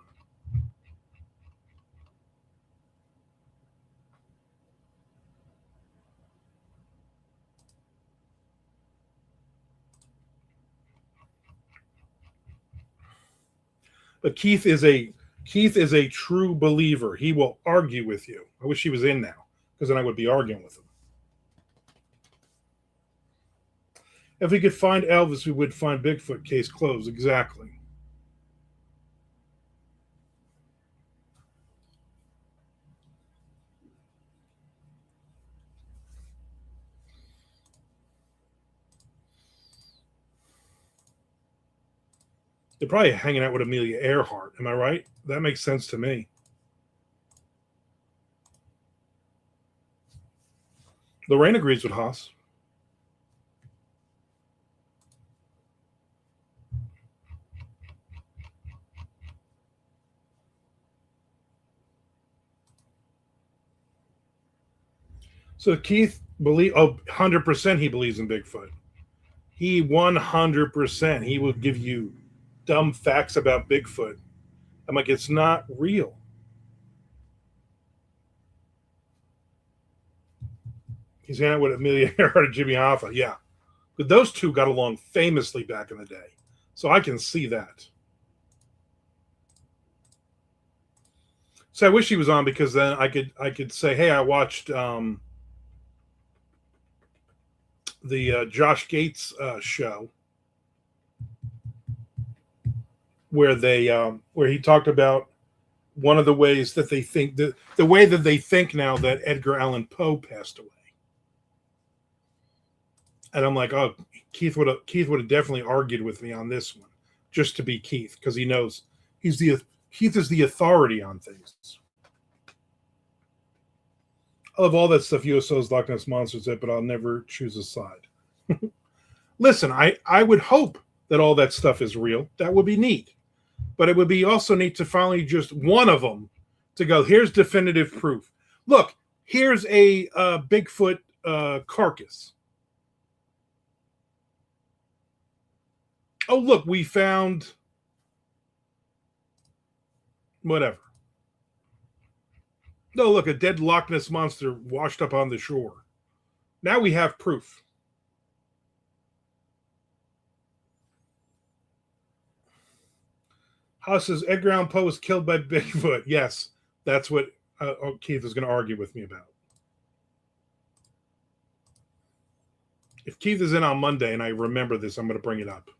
But Keith is a true believer. He will argue with you. I wish he was in now, because then I would be arguing with him. If we could find Elvis, we would find Bigfoot. Case closed. Exactly. They're probably hanging out with Amelia Earhart. Am I right? That makes sense to me. Lorraine agrees with Haas. So Keith 100% he believes in Bigfoot. He 100%. He will give you dumb facts about Bigfoot. I'm like, it's not real. He's hanging out with Amelia Earhart and Jimmy Hoffa. Yeah. But those two got along famously back in the day. So I can see that. So I wish he was on, because then I could say, hey, I watched the Josh Gates show where he talked about one of the ways that they think, the way that they think now that Edgar Allan Poe passed away. And I'm like, oh, Keith would have definitely argued with me on this one, just to be Keith, because he knows Keith is the authority on things. I love all that stuff USOs, Loch Ness Monsters, but I'll never choose a side. Listen, I would hope that all that stuff is real. That would be neat. But it would be also neat to finally just one of them to go, here's definitive proof. Look, here's a Bigfoot carcass. Oh, look, we found whatever. No, look, a dead Loch Ness monster washed up on the shore. Now we have proof. House says Edgar Allan Poe was killed by Bigfoot. Yes, that's what Keith is going to argue with me about. If Keith is in on Monday and I remember this, I'm going to bring it up.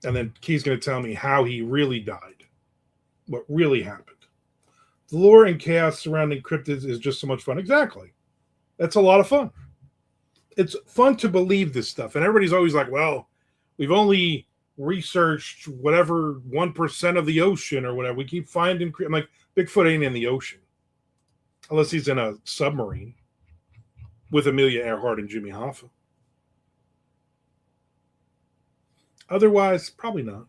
And then Keith's going to tell me how he really died, what really happened. The lore and chaos surrounding cryptids is just so much fun. Exactly. That's a lot of fun. It's fun to believe this stuff. And everybody's always like, well, we've only researched whatever 1% of the ocean or whatever. We keep finding. I'm like, Bigfoot ain't in the ocean. Unless he's in a submarine with Amelia Earhart and Jimmy Hoffa. Otherwise, probably not.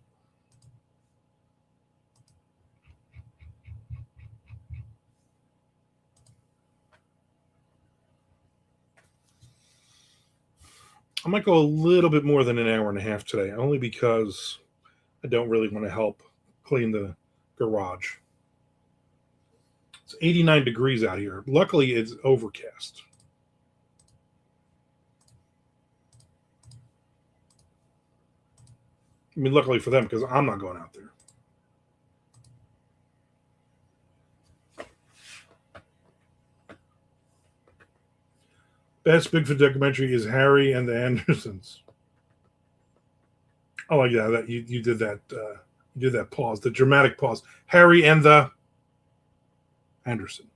I might go a little bit more than an hour and a half today, only because I don't really want to help clean the garage. It's 89 degrees out here. Luckily, it's overcast. I mean, luckily for them, because I'm not going out there. Best Bigfoot documentary is Harry and the Andersons. Oh yeah, that you did that. You did that pause, the dramatic pause. Harry and the Henderson.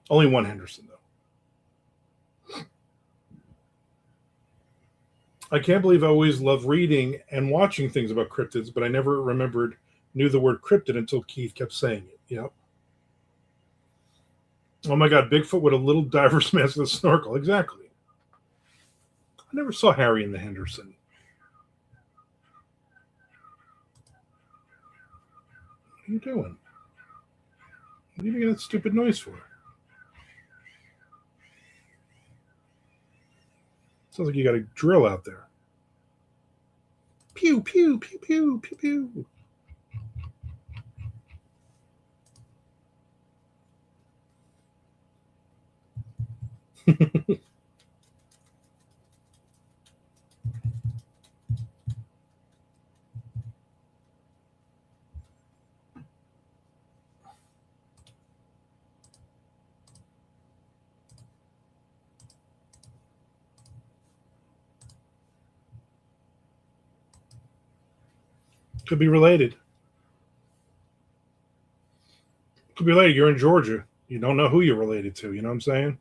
Only one Henderson though. I can't believe I always loved reading and watching things about cryptids, but I never knew the word cryptid until Keith kept saying it. Yep. Oh my God, Bigfoot with a little diver's mask and a snorkel. Exactly. I never saw Harry and the Henderson. What are you doing? What are you making that stupid noise for? Sounds like you got a drill out there. Pew, pew, pew, pew, pew, pew. Could be related. Could be related. You're in Georgia. You don't know who you're related to. You know what I'm saying?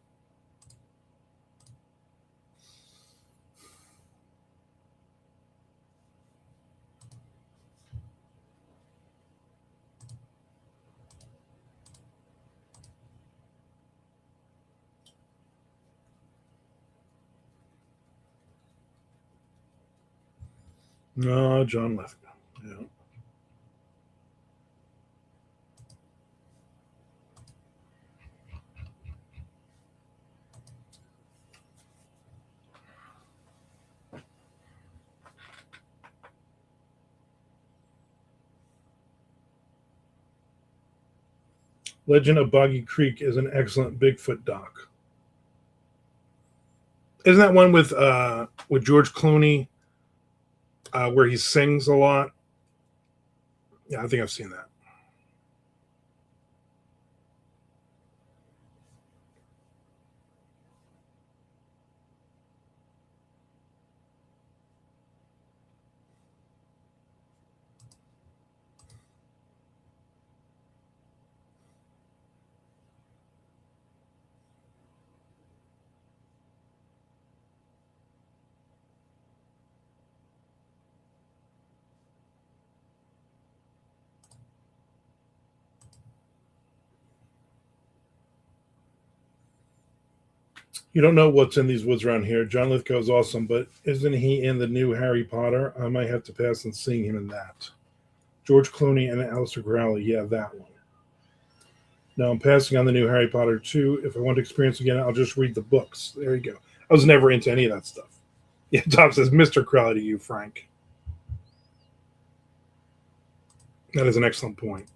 No, John Lithgow. Yeah. Legend of Boggy Creek is an excellent Bigfoot doc. Isn't that one with George Clooney where he sings a lot? Yeah, I think I've seen that. You don't know what's in these woods around here. John Lithgow is awesome, but isn't he in the new Harry Potter? I might have to pass on seeing him in that. George Clooney and Aleister Crowley. Yeah, that one. No, I'm passing on the new Harry Potter too. If I want to experience again, I'll just read the books. There you go. I was never into any of that stuff. Yeah, Tom says, Mr. Crowley to you, Frank. That is an excellent point.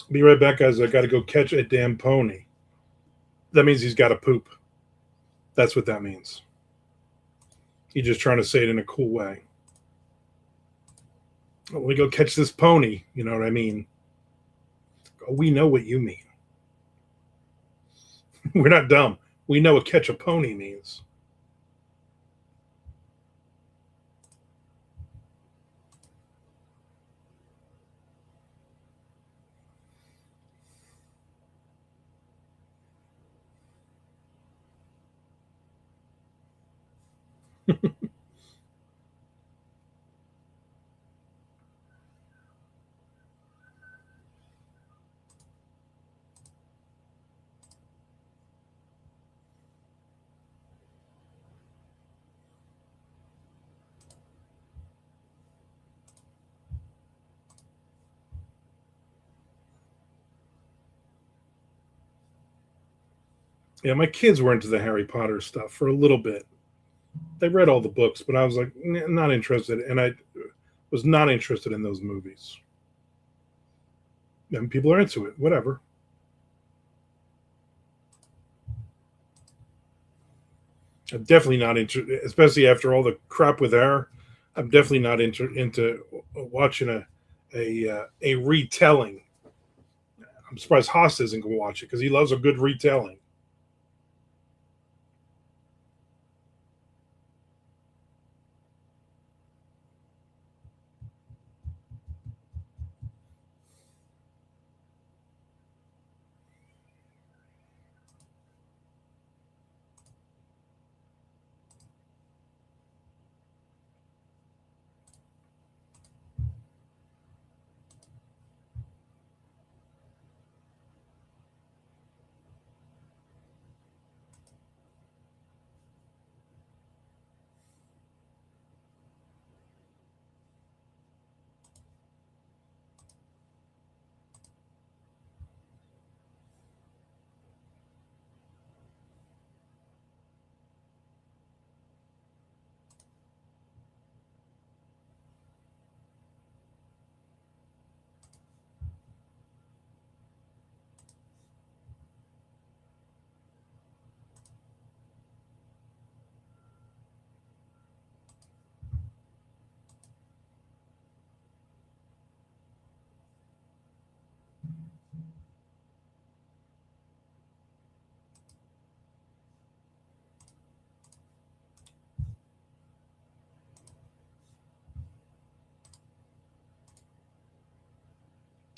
Be right back, guys. I got to go catch a damn pony. That means he's got to poop. That's what that means. He's just trying to say it in a cool way. Oh, let me go catch this pony. You know what I mean? Oh, we know what you mean. We're not dumb. We know what catch a pony means. Yeah, my kids were into the Harry Potter stuff for a little bit. They read all the books, but I was like, not interested. And I was not interested in those movies. And people are into it, whatever. I'm definitely not interested, especially after all the crap with her. I'm definitely not into watching a retelling. I'm surprised Haas isn't going to watch it because he loves a good retelling.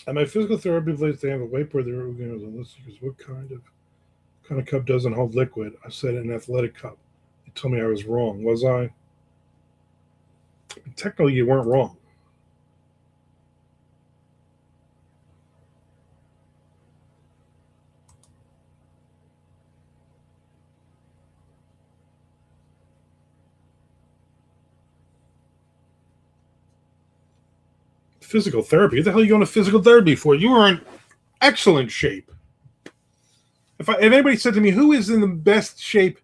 At my physical therapy place, they have a whiteboard there. What kind of cup doesn't hold liquid? I said an athletic cup. They told me I was wrong. Was I? Technically, you weren't wrong. Physical therapy? What the hell are you going to physical therapy for? You are in excellent shape. If anybody said to me, who is in the best shape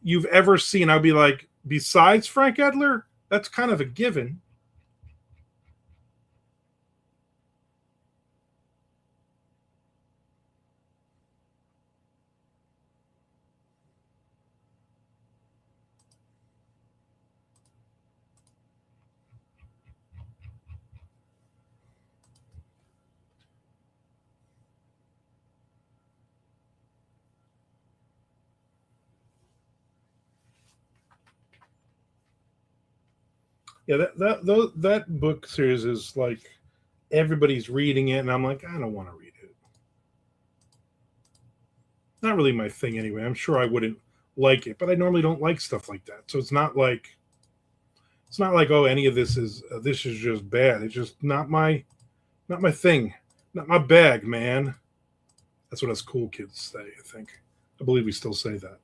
you've ever seen, I'd be like, besides Frank Edler, that's kind of a given. Yeah, that book series is like everybody's reading it, and I'm like, I don't want to read it. Not really my thing anyway. I'm sure I wouldn't like it, but I normally don't like stuff like that. So it's not like oh any of this is just bad. It's just not my thing, not my bag, man. That's what us cool kids say, I think. I believe we still say that.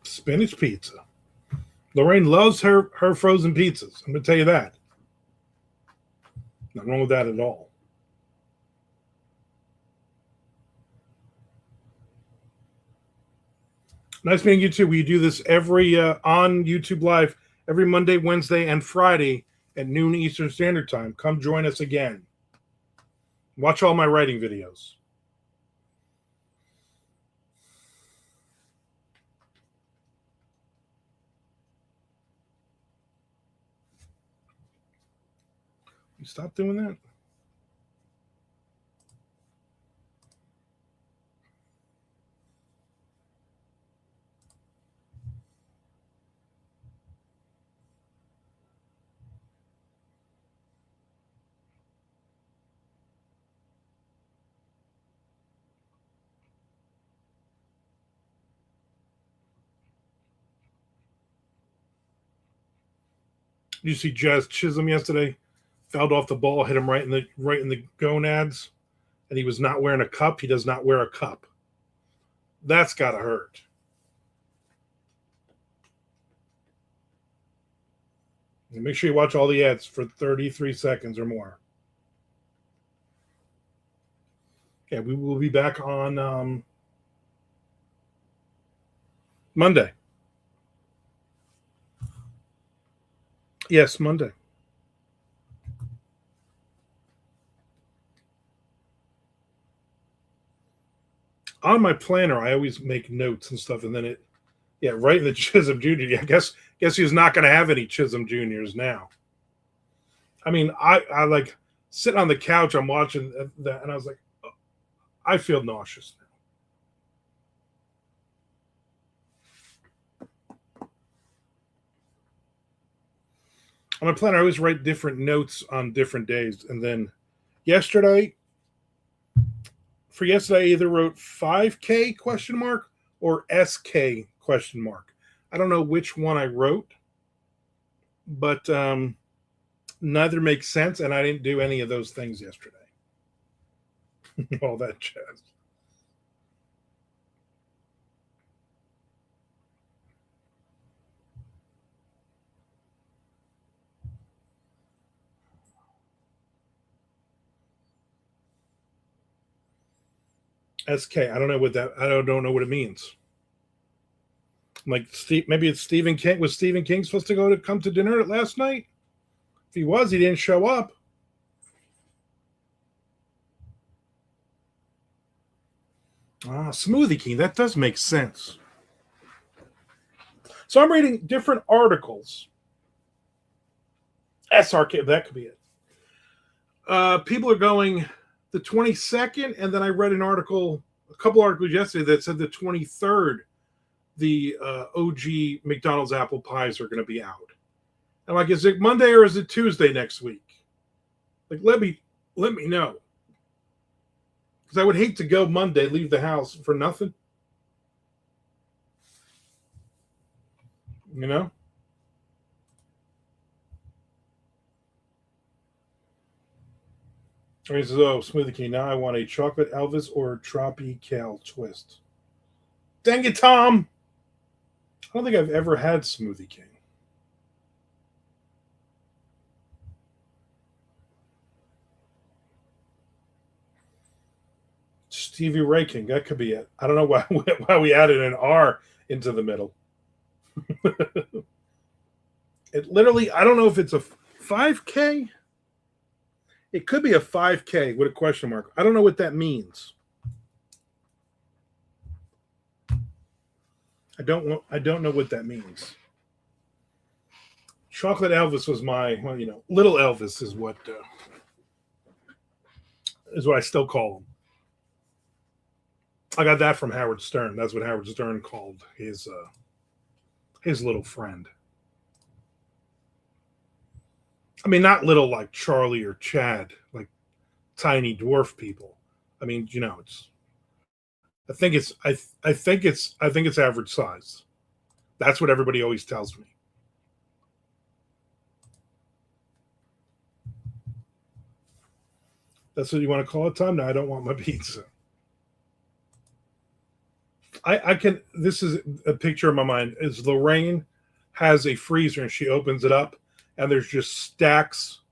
Spinach pizza. Lorraine loves her frozen pizzas. I'm going to tell you that. Nothing wrong with that at all. Nice meeting you too. We do this every on YouTube Live every Monday, Wednesday, and Friday at noon Eastern Standard Time. Come join us again. Watch all my writing videos. You stop doing that? Did you see Jazz Chisholm yesterday? Fouled off the ball, hit him right in the gonads, and he was not wearing a cup. He does not wear a cup. That's gotta hurt. And make sure you watch all the ads for 33 seconds or more. Okay, we will be back on Monday. Yes, Monday. On my planner, I always make notes and stuff, and then right in the Chisholm Junior. Yeah, guess he's not going to have any Chisholm Juniors now. I mean, I like sitting on the couch, I'm watching that, and I was like, oh, I feel nauseous now. On my planner, I always write different notes on different days, and then yesterday, I either wrote 5K question mark or SK question mark. I don't know which one I wrote, but neither makes sense, and I didn't do any of those things yesterday. All that jazz. SK. I don't know what that. I don't know what it means. Like Steve, maybe it's Stephen King. Was Stephen King supposed to come to dinner last night? If he was, he didn't show up. Smoothie King. That does make sense. So I'm reading different articles. SRK, that could be it. People are going the 22nd, and then I read a couple articles yesterday that said the 23rd, the OG McDonald's apple pies are going to be out. I'm like, is it Monday or is it Tuesday next week? Like, let me know. Because I would hate to go Monday, leave the house for nothing. You know? He says, oh, Smoothie King, now I want a chocolate Elvis or a Tropical twist. Dang it, Tom! I don't think I've ever had Smoothie King. Stevie Ray King, that could be it. I don't know why we added an R into the middle. It literally, I don't know if it's a 5K. It could be a 5K with a question mark. I don't know what that means. I don't know what that means. Chocolate Elvis was my, little Elvis is what I still call him. I got that from Howard Stern. That's what Howard Stern called his little friend. I mean, not little like Charlie or Chad, like tiny dwarf people. I mean, it's. I think it's average size. That's what everybody always tells me. That's what you want to call it, Tom? No, I don't want my pizza. I can. This is a picture in my mind. Is Lorraine has a freezer and she opens it up and there's just stacks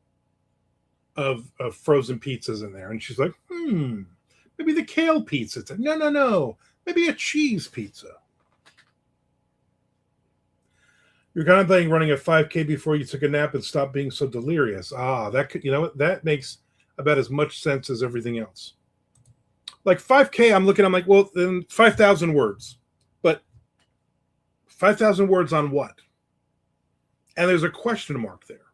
of frozen pizzas in there, and she's like, maybe the kale pizza. It's like, no, maybe a cheese pizza. You're contemplating running a 5K before you took a nap and stop being so delirious. That could, that makes about as much sense as everything else. Like 5K, I'm like, well, then 5,000 words. But 5,000 words on what? And there's a question mark there.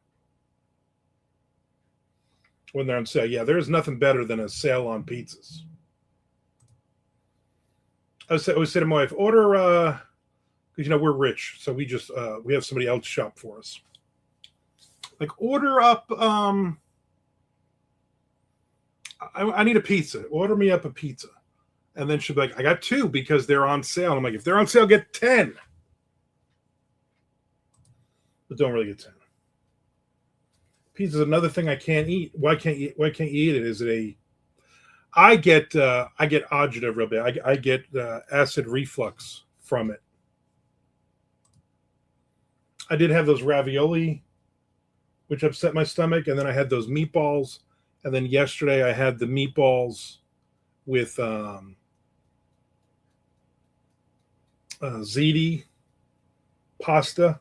When they're on sale. Yeah, there's nothing better than a sale on pizzas. I always say to my wife, order, because, we're rich. So we just, we have somebody else shop for us. Like, order up, I need a pizza. Order me up a pizza. And then she'll be like, I got 2 because they're on sale. And I'm like, if they're on sale, get 10. But don't really get 10. Pizza is another thing I can't eat. Why can't you eat it? Is it I get agita real bad. I get acid reflux from it. I did have those ravioli, which upset my stomach, and then I had those meatballs. And then yesterday I had the meatballs with ziti pasta.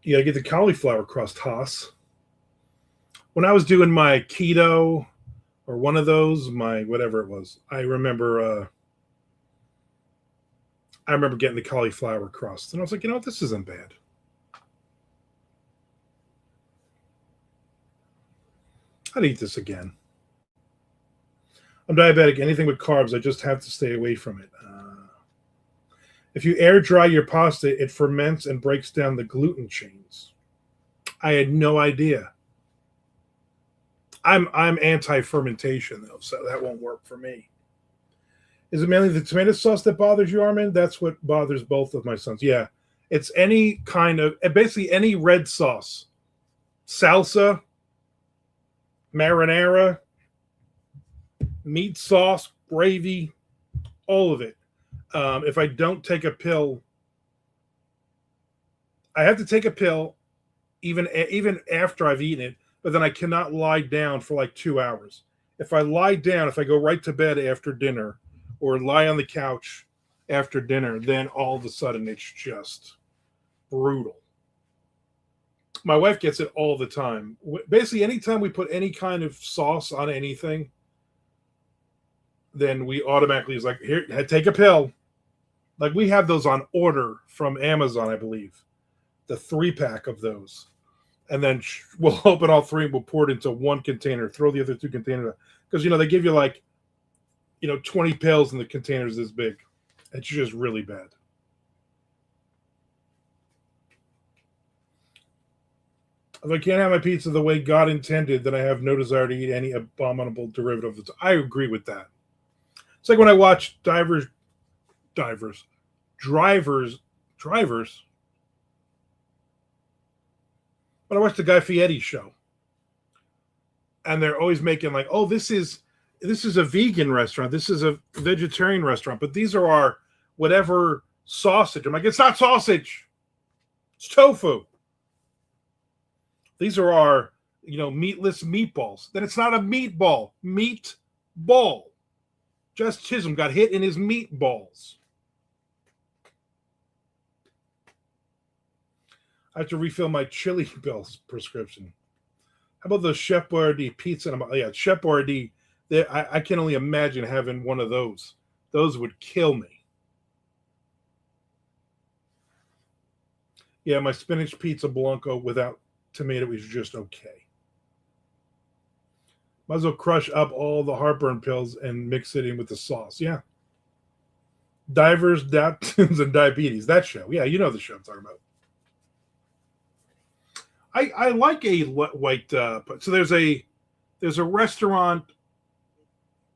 You gotta get the cauliflower crust, Haas. When I was doing my keto or one of those, my whatever it was, I remember getting the cauliflower crust, and I was like, this isn't bad. I'd eat this again. I'm diabetic. Anything with carbs, I just have to stay away from it. If you air dry your pasta, it ferments and breaks down the gluten chains. I had no idea. I'm anti-fermentation though, so that won't work for me. Is it mainly the tomato sauce that bothers you, Armand? That's what bothers both of my sons. Yeah, it's any kind of, basically any red sauce, salsa, marinara, meat sauce, gravy, all of it. If I don't take a pill, I have to take a pill even after I've eaten it, but then I cannot lie down for like 2 hours. If I lie down, if I go right to bed after dinner or lie on the couch after dinner, then all of a sudden it's just brutal. My wife gets it all the time. Basically, anytime we put any kind of sauce on anything, then we automatically is like, here, take a pill. Like we have those on order from Amazon, I believe, the 3-pack of those, and then we'll open all three and we'll pour it into one container, throw the other 2 containers because they give you like 20 pills in the containers this big. It's just really bad. If I can't have my pizza the way God intended, then I have no desire to eat any abominable derivative of it. I agree with that. It's like when I watch drivers. When I watch the Guy Fieri show, and they're always making like, oh, this is a vegan restaurant, this is a vegetarian restaurant, but these are our whatever sausage. I'm like, it's not sausage, it's tofu. These are our, meatless meatballs. Then it's not a meatball. Meatball. Just Chisholm got hit in his meatballs. I have to refill my Chili Bells prescription. How about the Chef Boyardee pizza? Yeah, Chef Boyardee. I can only imagine having one of those. Those would kill me. Yeah, my spinach pizza Blanco without tomato is just okay. Might as well crush up all the heartburn pills and mix it in with the sauce. Yeah. Divers, Daptons, and Diabetes. That show. Yeah, you know the show I'm talking about. I like a white. So there's a restaurant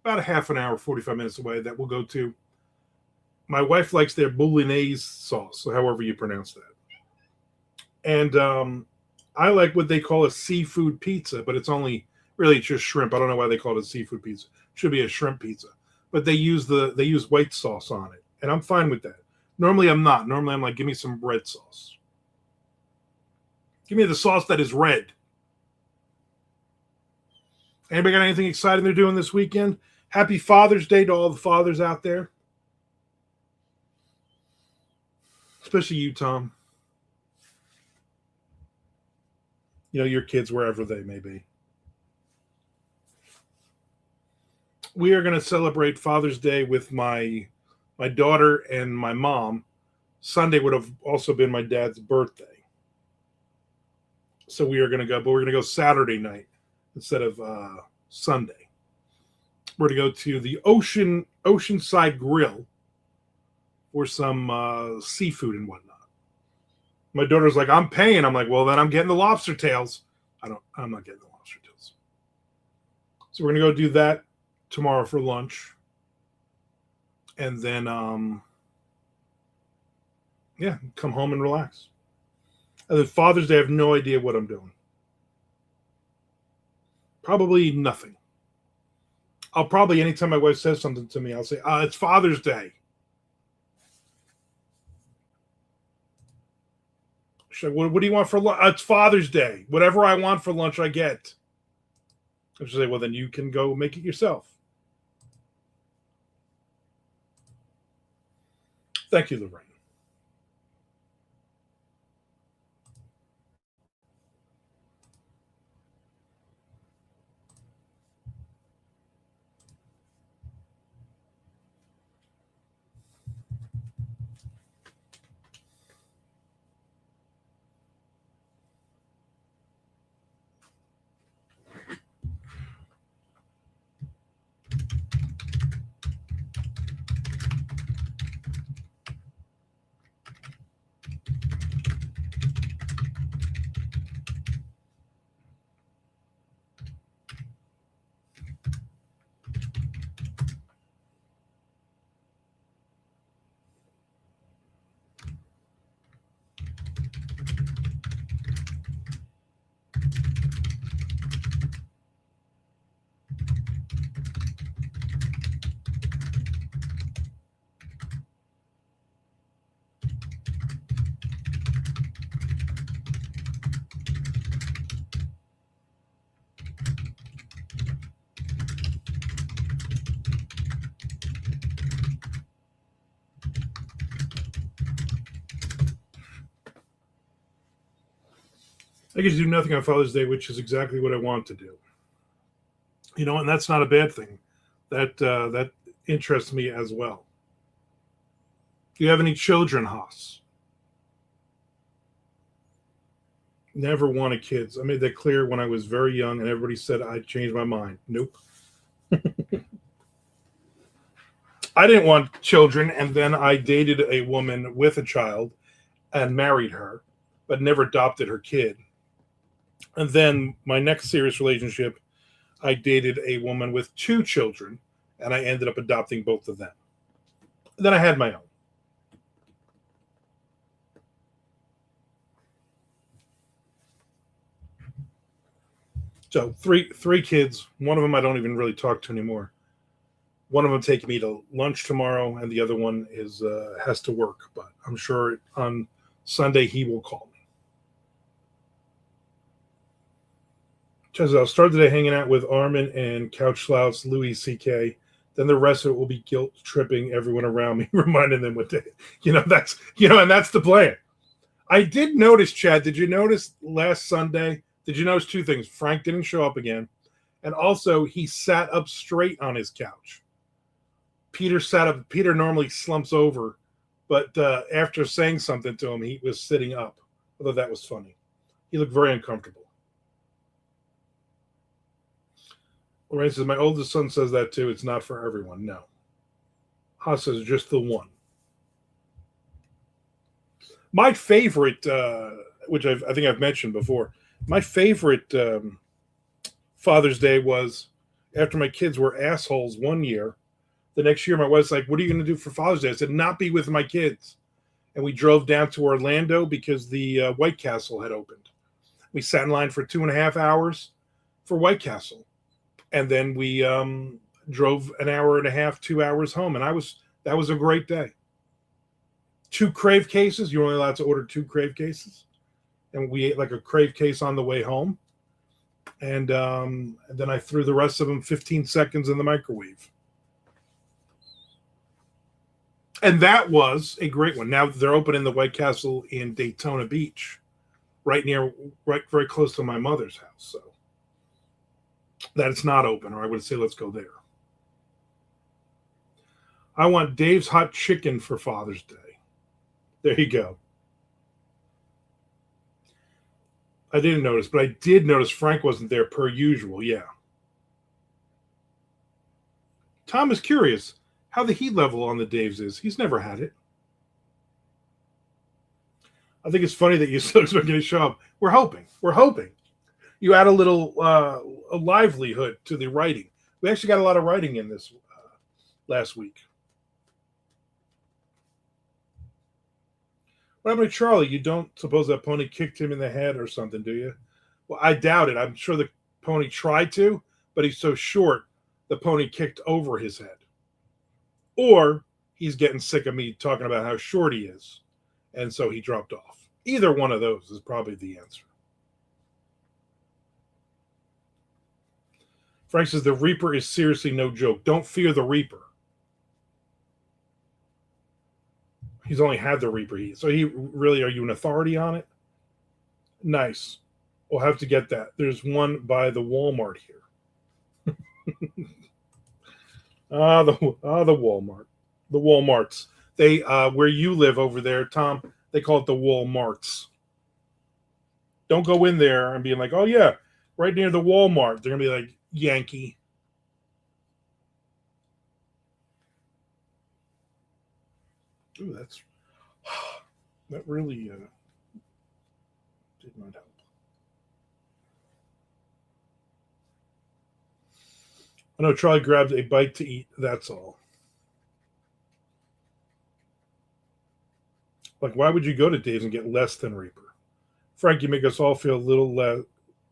about a half an hour, 45 minutes away that we'll go to. My wife likes their bolognese sauce, so however you pronounce that. And I like what they call a seafood pizza, but it's really just shrimp. I don't know why they call it a seafood pizza. It should be a shrimp pizza. But they use white sauce on it, and I'm fine with that. Normally I'm not. Normally I'm like, give me some red sauce. Give me the sauce that is red. Anybody got anything exciting they're doing this weekend? Happy Father's Day to all the fathers out there. Especially you, Tom. Your kids, wherever they may be. We are going to celebrate Father's Day with my daughter and my mom. Sunday would have also been my dad's birthday. So we are going to go, but we're going to go Saturday night instead of Sunday. We're going to go to the Oceanside Grill for some seafood and whatnot. My daughter's like, I'm paying. I'm like, well, then I'm getting the lobster tails. I'm not getting the lobster tails. So we're going to go do that tomorrow for lunch. And then, come home and relax. And then Father's Day, I have no idea what I'm doing. Probably nothing. I'll probably, anytime my wife says something to me, I'll say, it's Father's Day. She's like, what do you want for lunch? It's Father's Day. Whatever I want for lunch, I get. I should say, well, then you can go make it yourself. Thank you, Lorraine. I get to do nothing on Father's Day, which is exactly what I want to do. And that's not a bad thing. That interests me as well. Do you have any children, Haas? Never wanted kids. I made that clear when I was very young, and everybody said I'd changed my mind. Nope. I didn't want children, and then I dated a woman with a child and married her, but never adopted her kid. And then my next serious relationship, I dated a woman with two children, and I ended up adopting both of them. Then I had my own. So three kids. One of them I don't even really talk to anymore. One of them taking me to lunch tomorrow, and the other one is has to work. But I'm sure on Sunday he will call me. Says I'll start the day hanging out with Armin and Couch Slouts, Louis C.K. Then the rest of it will be guilt tripping everyone around me, reminding them what they, and that's the plan. I did notice, Chad. Did you notice last Sunday? Did you notice two things? Frank didn't show up again, and also he sat up straight on his couch. Peter sat up. Peter normally slumps over, but after saying something to him, he was sitting up. Although that was funny, he looked very uncomfortable. Lorraine says, my oldest son says that too. It's not for everyone. No. Haas says, just the one. My favorite, which I think I've mentioned before, my favorite Father's Day was after my kids were assholes one year. The next year, my wife's like, what are you going to do for Father's Day? I said, not be with my kids. And we drove down to Orlando because the White Castle had opened. We sat in line for 2.5 hours for White Castle. And then we drove an hour and a half, 2 hours home. And that was a great day. 2 crave cases. You're only allowed to order 2 crave cases. And we ate like a crave case on the way home. And then I threw the rest of them 15 seconds in the microwave. And that was a great one. Now they're opening the White Castle in Daytona Beach, right very close to my mother's house. So that it's not open, or I would say let's go there. I want Dave's hot chicken for Father's Day. There you go. I didn't notice, but I did notice Frank wasn't there per usual. Yeah. Tom is curious how the heat level on the Daves is. He's never had it. I think it's funny that you're so expecting to show up. We're hoping. You add a little a livelihood to the writing. We actually got a lot of writing in this last week. What happened to Charlie? You don't suppose that pony kicked him in the head or something, do you? Well, I doubt it. I'm sure the pony tried to, but he's so short, the pony kicked over his head. Or he's getting sick of me talking about how short he is, and so he dropped off. Either one of those is probably the answer. Frank says the Reaper is seriously no joke. Don't fear the Reaper. He's only had the Reaper. So he really, are you an authority on it? Nice. We'll have to get that. There's one by the Walmart here. The Walmart. The Walmarts. They where you live over there, Tom, they call it the Walmarts. Don't go in there and be like, oh yeah, right near the Walmart. They're gonna be like, Yankee. Ooh, that really did not help. I know Charlie grabbed a bite to eat. That's all. Like, why would you go to Dave's and get less than Reaper? Frank, you make us all feel a little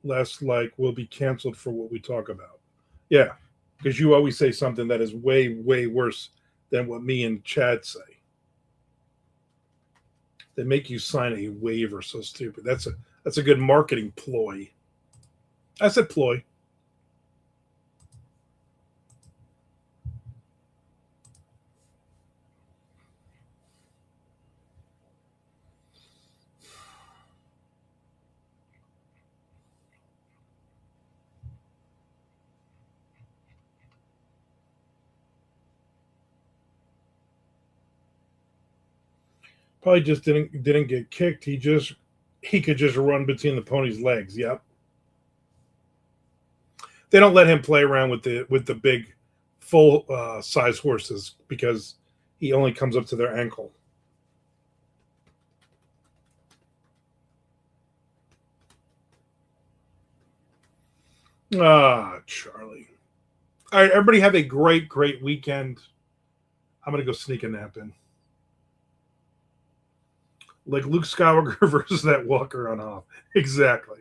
less like we'll be canceled for what we talk about. Yeah, because you always say something that is way, way worse than what me and Chad say. They make you sign a waiver. So stupid. That's a good marketing ploy. I said ploy. Probably just didn't get kicked. He could just run between the pony's legs. Yep. They don't let him play around with the big full size horses because he only comes up to their ankle. Ah, Charlie. All right, everybody have a great weekend. I'm gonna go sneak a nap in. Like Luke Skywalker versus that Walker on Hoth. Exactly.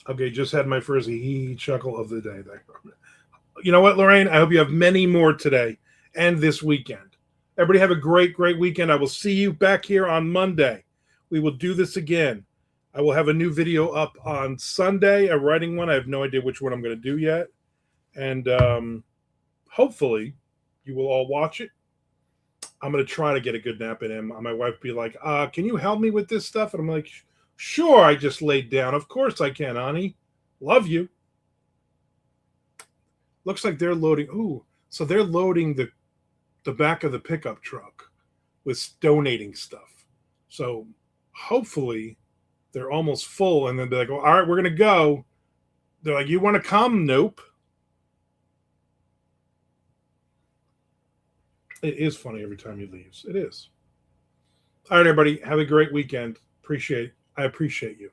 Okay, just had my first hee chuckle of the day there. You know what, Lorraine? I hope you have many more today and this weekend. Everybody have a great weekend. I will see you back here on Monday. We will do this again. I will have a new video up on Sunday, a writing one. I have no idea which one I'm going to do yet. And hopefully you will all watch it. I'm going to try to get a good nap in. And my wife be like, can you help me with this stuff? And I'm like, sure, I just laid down. Of course I can, honey. Love you. Looks like they're loading. Ooh, so they're loading the back of the pickup truck with donating stuff. So hopefully they're almost full, and then they're like, well, all right, we're gonna go. They're like, you want to come? Nope. It is funny every time he leaves. It is. All right, everybody, have a great weekend. I appreciate you.